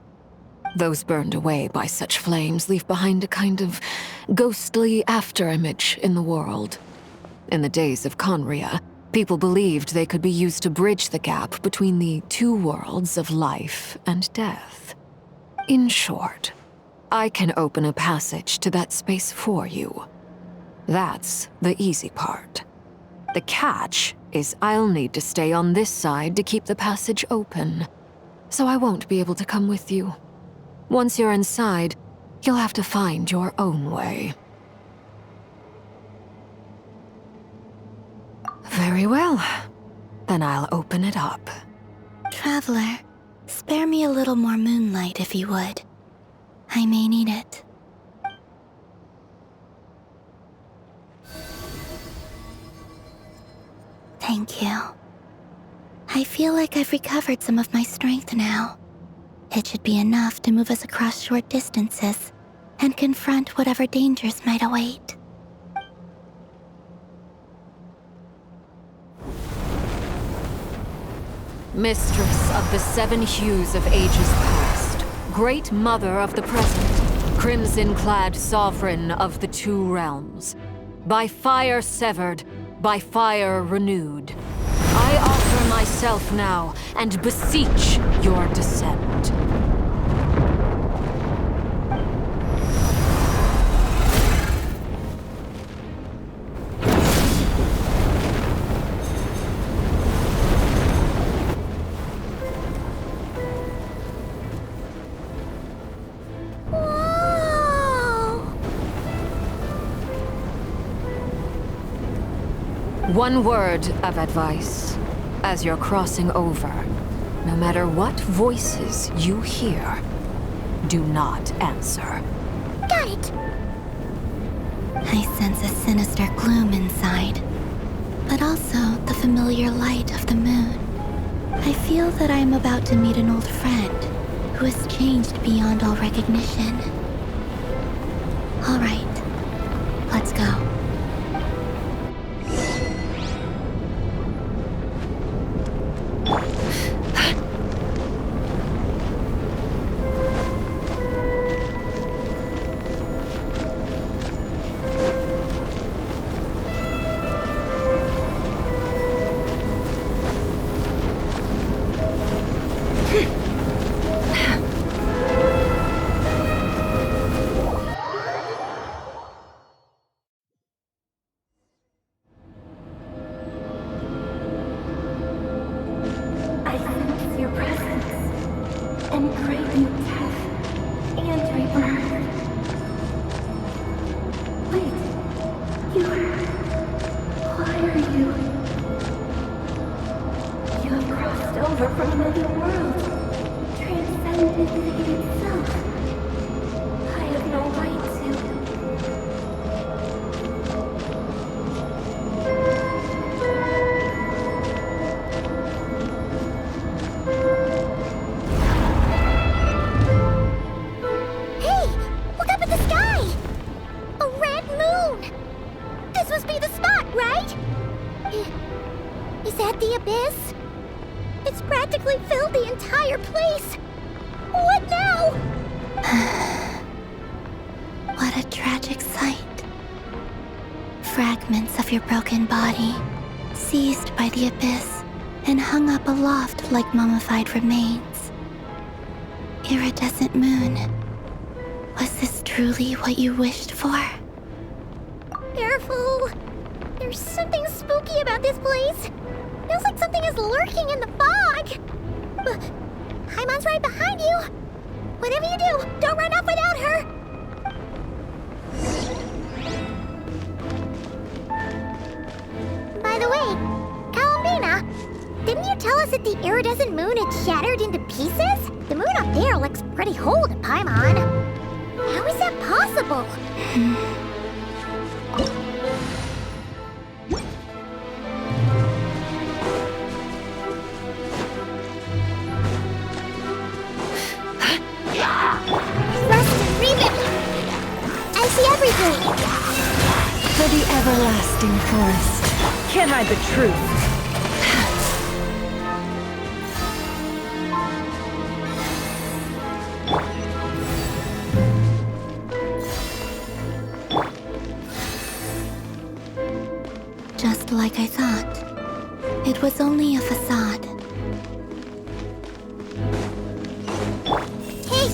Those burned away by such flames leave behind a kind of ghostly afterimage in the world. In the days of Conria, people believed they could be used to bridge the gap between the two worlds of life and death. In short, I can open a passage to that space for you. That's the easy part. The catch is I'll need to stay on this side to keep the passage open, so I won't be able to come with you. Once you're inside, you'll have to find your own way. Very well. Then I'll open it up. Traveler, spare me a little more moonlight if you would. I may need it. Thank you. I feel like I've recovered some of my strength now. It should be enough to move us across short distances and confront whatever dangers might await. Mistress of the seven hues of ages past, great mother of the present, crimson-clad sovereign of the two realms, by fire severed, by fire renewed, I offer myself now and beseech your descent. One word of advice. As you're crossing over, no matter what voices you hear, do not answer. Got it! I sense a sinister gloom inside, but also the familiar light of the moon. I feel that I am about to meet an old friend who has changed beyond all recognition. All right, let's go. and bring you death and rebirth. Wait, why are you? You have crossed over from another world, transcended fate itself. I have no right to. Hey! Look up at the sky! A red moon! This must be the spot, right? Is that the abyss? It's practically filled the entire place! What now? What a tragic sight. Fragments of your broken body, seized by the abyss and hung up aloft like mummified remains. Iridescent moon, was this truly what you wished for? Careful! There's something spooky about this place. Feels like something is lurking in the fog. Paimon's right behind you. Whatever you do, don't run off without her. By the way, Kaombina, didn't you tell us that the iridescent moon had shattered into pieces? The moon up there looks pretty whole to Paimon. How is that possible? Rest and remake! I see everything! For the everlasting forest. Can't hide the truth. Just like I thought. It was only a facade. Hey!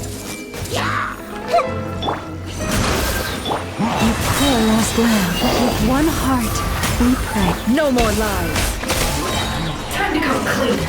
You poor lost lamb. With one heart, we pray. No more lies. Time to come clean.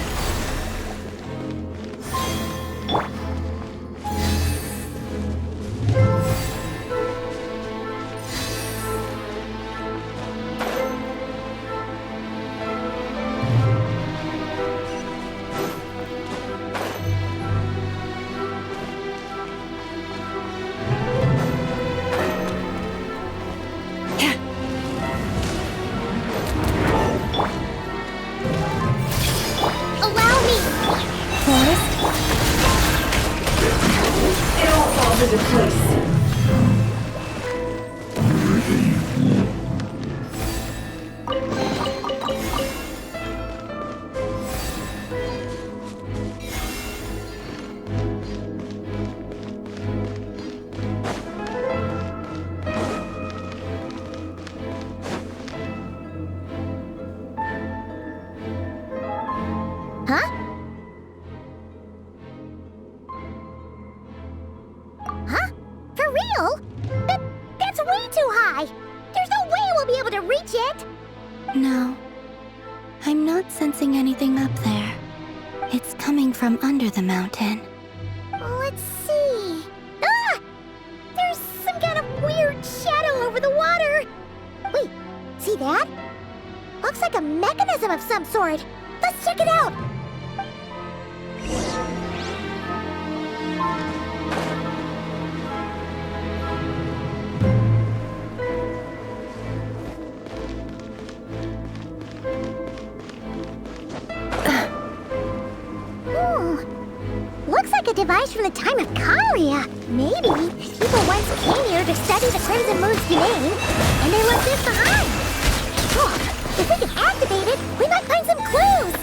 Allow me! Forest? It all falls into place. Huh? Huh? For real? That's way too high! There's no way we'll be able to reach it! No. I'm not sensing anything up there. It's coming from under the mountain. Let's see... Ah! There's some kind of weird shadow over the water! Wait, see that? Looks like a mechanism of some sort! Let's check it out! Looks like a device from the time of Kalia. Maybe people once came here to study the Crimson Moon's domain, and they left this behind. Oh, if we can activate it, we might find some clues.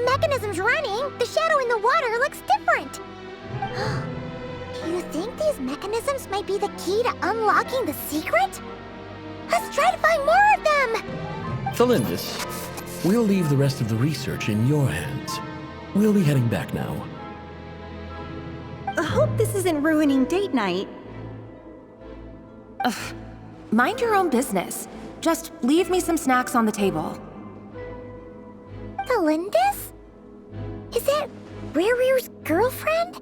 Mechanism's running, the shadow in the water looks different. Do you think these mechanisms might be the key to unlocking the secret? Let's try to find more of them! Thelindis, We'll leave the rest of the research in your hands. We'll be heading back now. I hope this isn't ruining date night. Ugh. Mind your own business. Just leave me some snacks on the table. Galindis? Is that Rerear's girlfriend?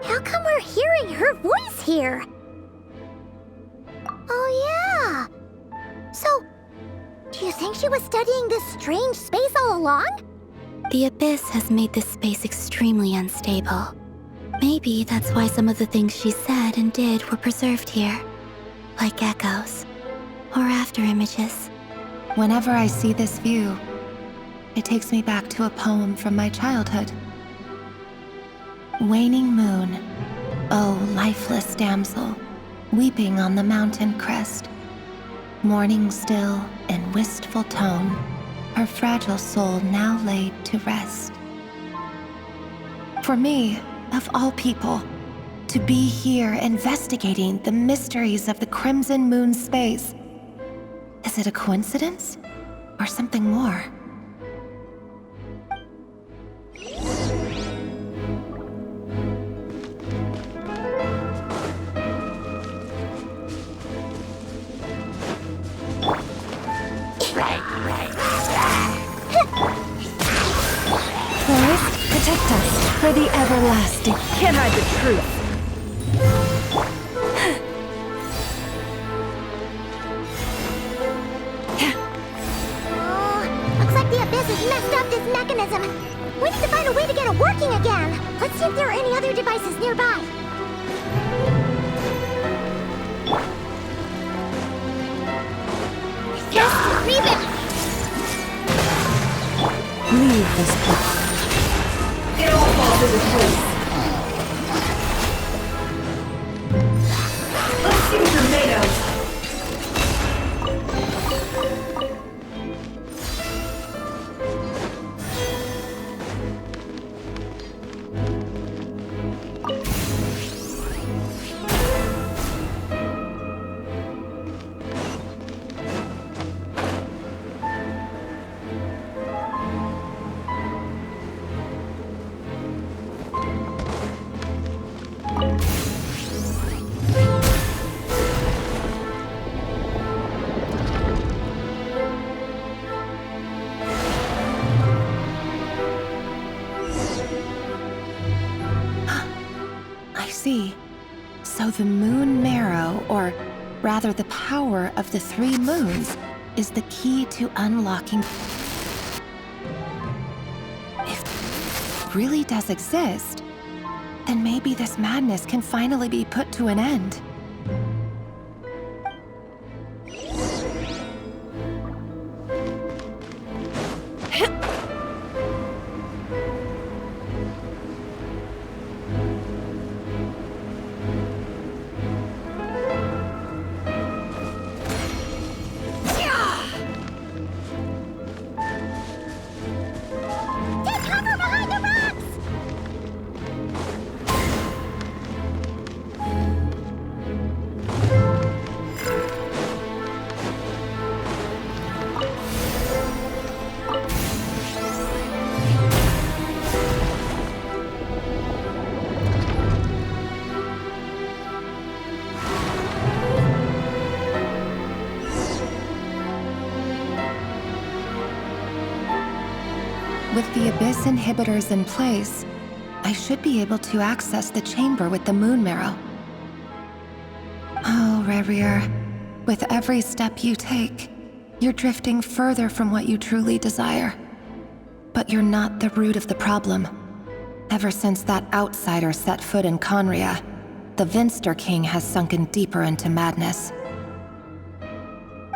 How come we're hearing her voice here? Oh yeah! So, do you think she was studying this strange space all along? The Abyss has made this space extremely unstable. Maybe that's why some of the things she said and did were preserved here. Like echoes. Or after images. Whenever I see this view, it takes me back to a poem from my childhood. Waning moon, oh lifeless damsel, weeping on the mountain crest. Mourning still in wistful tone, her fragile soul now laid to rest. For me, of all people, to be here investigating the mysteries of the Crimson Moon space. Is it a coincidence? Or something more? Protect us for the everlasting. Can't hide the truth. Oh, looks like the Abyss has messed up this mechanism. We need to find a way to get it working again. Let's see if there are any other devices nearby. Just leave it! Leave this place. It all falls into place. Let's see what you're made of. So the moon marrow, or rather the power of the 3 moons, is the key to unlocking... If it really does exist, then maybe this madness can finally be put to an end. With the Abyss inhibitors in place, I should be able to access the chamber with the moon marrow. Oh, Rerir, with every step you take, you're drifting further from what you truly desire. But you're not the root of the problem. Ever since that outsider set foot in Conria, the Vinster King has sunken deeper into madness.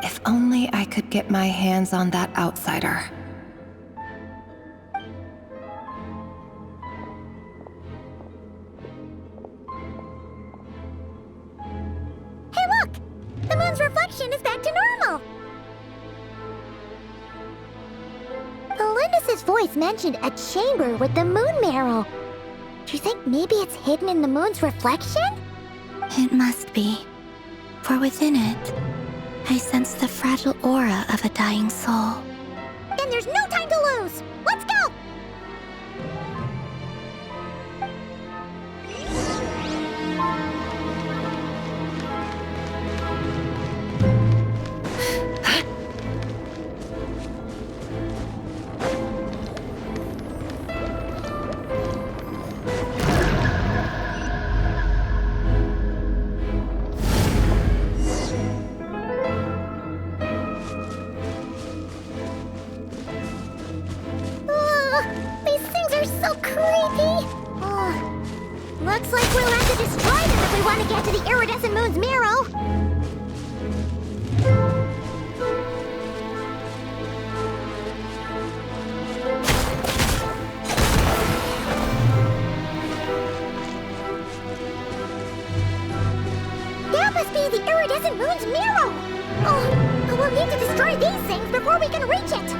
If only I could get my hands on that outsider. The moon's reflection is back to normal! Galindis' voice mentioned a chamber with the moon marrow. Do you think maybe it's hidden in the moon's reflection? It must be. For within it, I sense the fragile aura of a dying soul. Then there's no time to lose! Let's go! Looks like we'll have to destroy them if we want to get to the iridescent moon's marrow. That must be the iridescent moon's marrow. Oh, we'll need to destroy these things before we can reach it.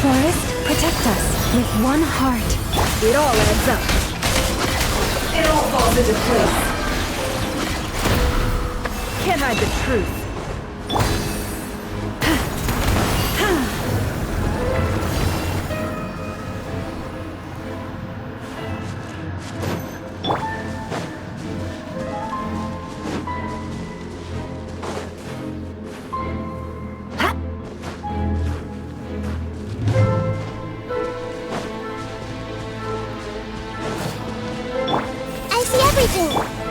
Forest, protect us with one heart. It all adds up. It all falls into place. Can't hide the truth.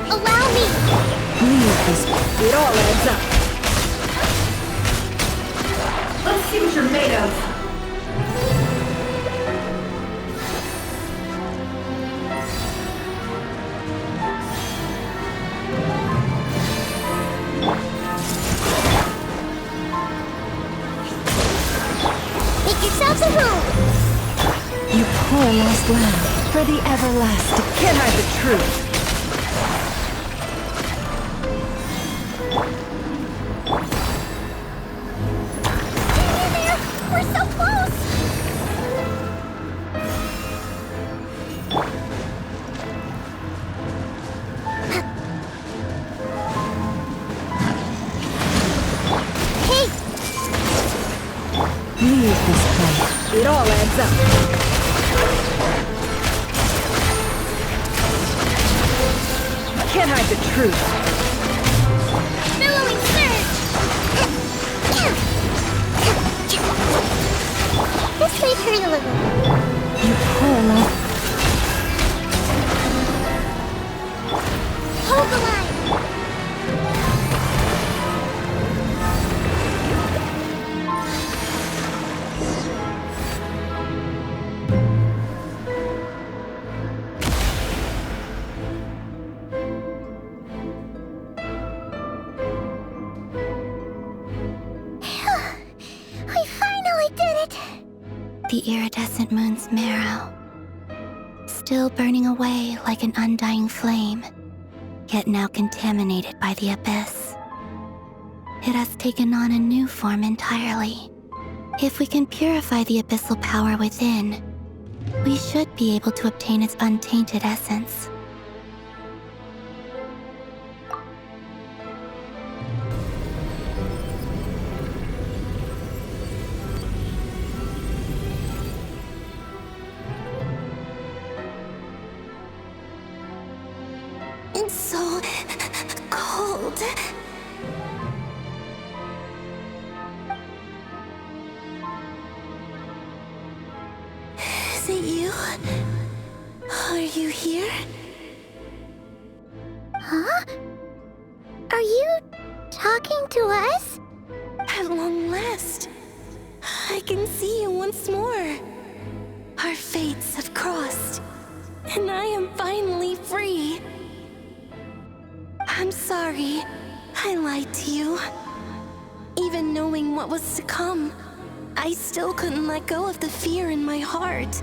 Allow me! Leave this. It all adds up. Let's see what you're made of. Make yourselves a home! You poor lost lamb, for the everlasting. Can't hide the truth. We're so close! Hey! Leave this place. It all adds up. Can't hide the truth. Billowing surge! This might hurt a little. You poor lost. Hold the line! We finally did it! The iridescent moon's marrow, still burning away like an undying flame, yet now contaminated by the abyss. It has taken on a new form entirely. If we can purify the abyssal power within, we should be able to obtain its untainted essence. It's so cold. Is it you? Are you here? Huh? Are you talking to us? At long last, I can see you once more. Our fates have crossed, and I am finally free. I'm sorry, I lied to you. Even knowing what was to come, I still couldn't let go of the fear in my heart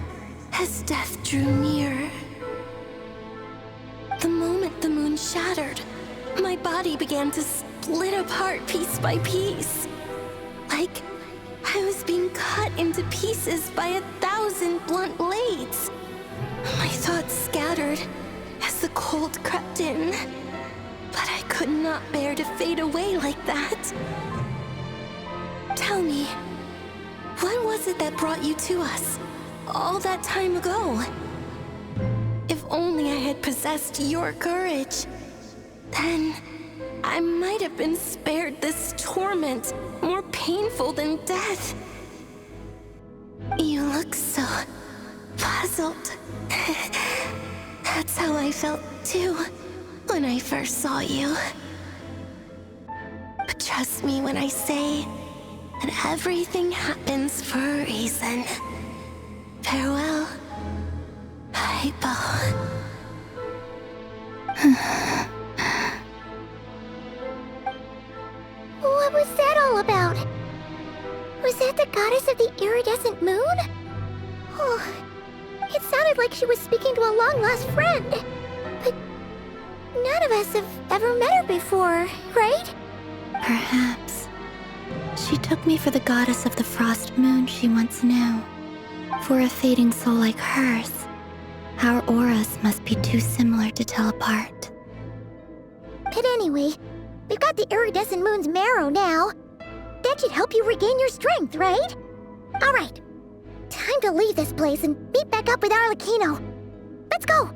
as death drew near. The moment the moon shattered, my body began to split apart piece by piece. Like I was being cut into pieces by 1,000 blunt blades. My thoughts scattered as the cold crept in. But I could not bear to fade away like that. Tell me, what was it that brought you to us all that time ago? If only I had possessed your courage, then I might have been spared this torment more painful than death. You look so puzzled. That's how I felt too when I first saw you. But trust me when I say that everything happens for a reason. Farewell, Hypo. What was that all about? Was that the goddess of the iridescent moon? Oh, it sounded like she was speaking to a long-lost friend. But none of us have ever met her before, right? Perhaps. She took me for the goddess of the frost moon she once knew. For a fading soul like hers, our auras must be too similar to tell apart. But anyway, we've got the iridescent moon's marrow now. That should help you regain your strength, right? Alright, time to leave this place and meet back up with Arlecchino. Let's go!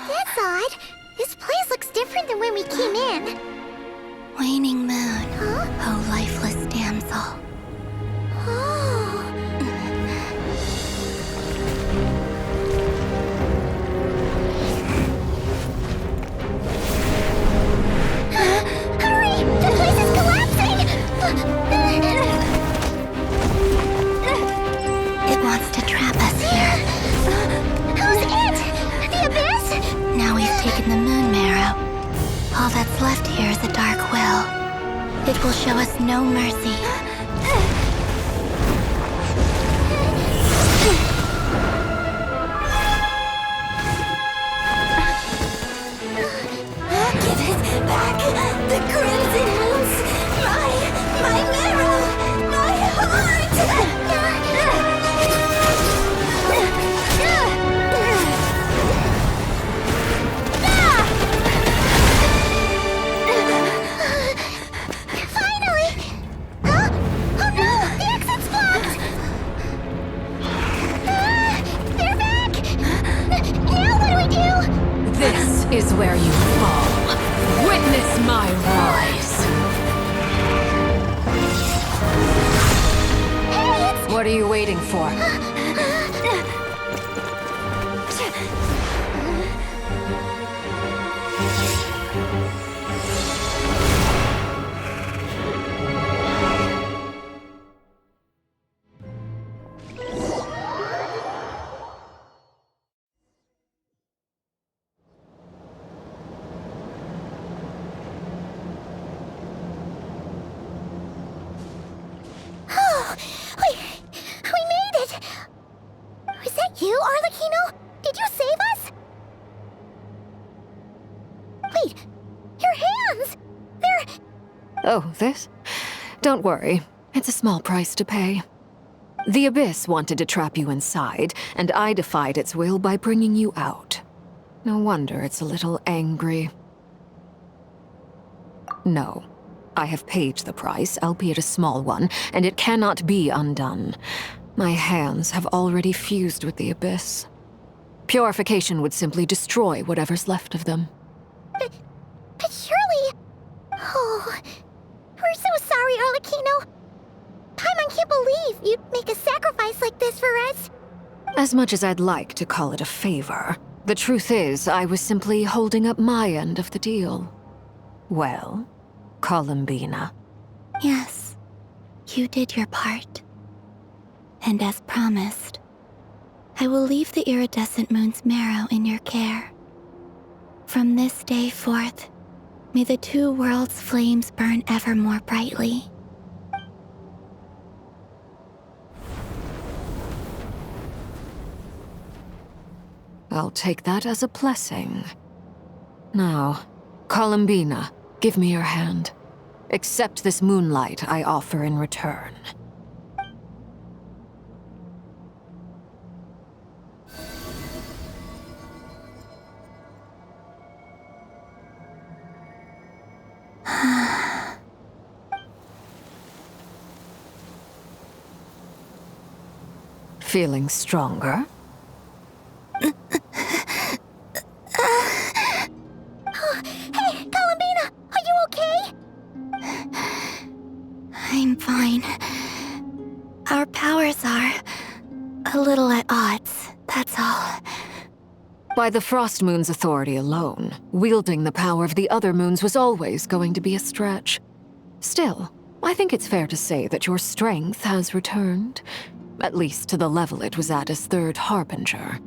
That's odd. This place looks different than when we came in. Waning moon, oh lifeless damsel. Hurry! The place is collapsing! It wants to trap us here. Who's it? The Abyss? Now we've taken the moon marrow. All that's left here is a dark will. It will show us no mercy. Give it back! The crimson moons! My marrow! My heart! Finally! Huh? Oh no! The exit's blocked! They're back! Now what do we do? This is where you fall. Witness my rise. What are you waiting for? Oh, we made it! Was that you, Arlecchino? Did you save us? Wait, your hands! They're... Oh, this? Don't worry. It's a small price to pay. The Abyss wanted to trap you inside, and I defied its will by bringing you out. No wonder it's a little angry. No. I have paid the price, albeit a small one, and it cannot be undone. My hands have already fused with the Abyss. Purification would simply destroy whatever's left of them. But surely... Oh, we're so sorry, Arlecchino. Paimon can't believe you'd make a sacrifice like this for us. As much as I'd like to call it a favor, the truth is I was simply holding up my end of the deal. Well, Columbina. Yes, you did your part. And as promised, I will leave the iridescent moon's marrow in your care. From this day forth, may the two worlds' flames burn ever more brightly. I'll take that as a blessing. Now, Columbina, give me your hand. Accept this moonlight I offer in return. Feeling stronger? Hey, Columbina! Are you okay? I'm fine. Our powers are a little at odds, that's all. By the Frost Moon's authority alone, wielding the power of the other moons was always going to be a stretch. Still, I think it's fair to say that your strength has returned. At least to the level it was at as Third Harbinger.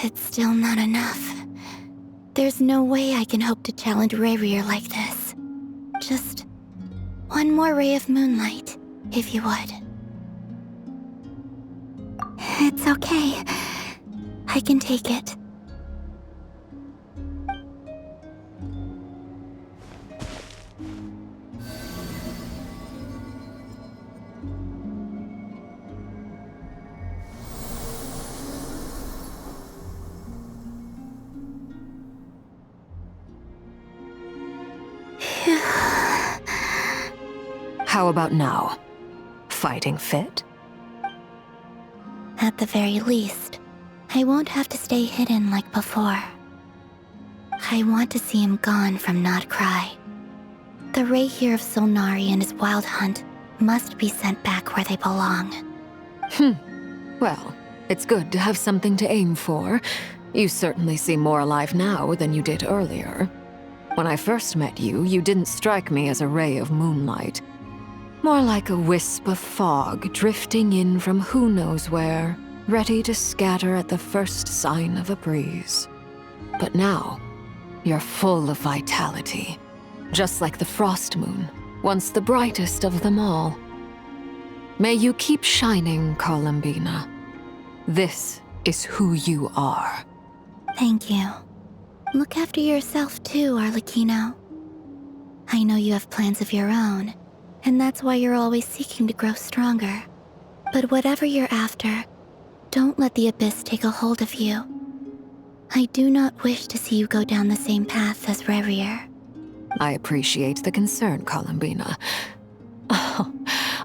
It's still not enough. There's no way I can hope to challenge Rayrier like this. Just one more ray of moonlight, if you would. It's okay. I can take it. How about now? Fighting fit? At the very least, I won't have to stay hidden like before. I want to see him gone from Not Krai. The Ray here of Solnari and his wild hunt must be sent back where they belong. Well, it's good to have something to aim for. You certainly seem more alive now than you did earlier. When I first met you, you didn't strike me as a ray of moonlight. More like a wisp of fog drifting in from who knows where, ready to scatter at the first sign of a breeze. But now, you're full of vitality, just like the Frost Moon, once the brightest of them all. May you keep shining, Columbina. This is who you are. Thank you. Look after yourself too, Arlecchino. I know you have plans of your own, and that's why you're always seeking to grow stronger. But whatever you're after, don't let the Abyss take a hold of you. I do not wish to see you go down the same path as Rayrier. I appreciate the concern, Columbina.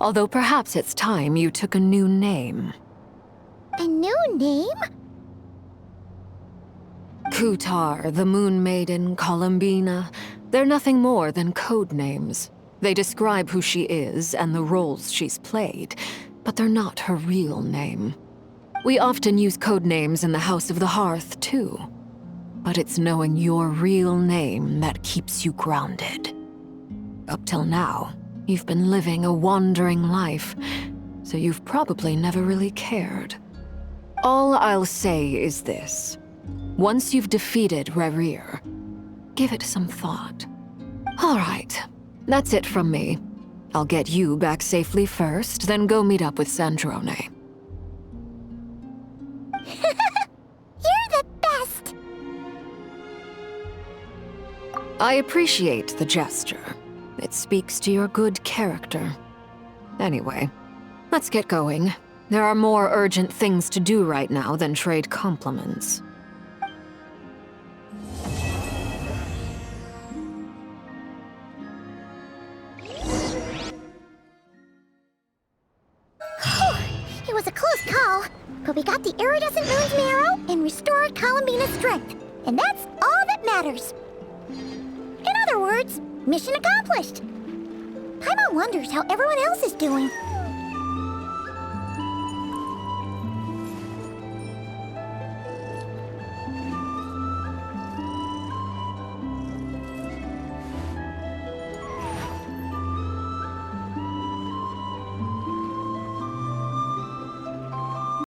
Although perhaps it's time you took a new name. A new name? Kutar, the Moon Maiden, Columbina, they're nothing more than code names. They describe who she is and the roles she's played, but they're not her real name. We often use code names in the House of the Hearth, too. But it's knowing your real name that keeps you grounded. Up till now, you've been living a wandering life, so you've probably never really cared. All I'll say is this. Once you've defeated Rayrier, give it some thought. All right, that's it from me. I'll get you back safely first, then go meet up with Sandrone. You're the best! I appreciate the gesture. It speaks to your good character. Anyway, let's get going. There are more urgent things to do right now than trade compliments. It was a close call, but we got the iridescent moon's marrow and restored Columbina's strength, and that's all that matters. In other words, mission accomplished. Paimon wonders how everyone else is doing.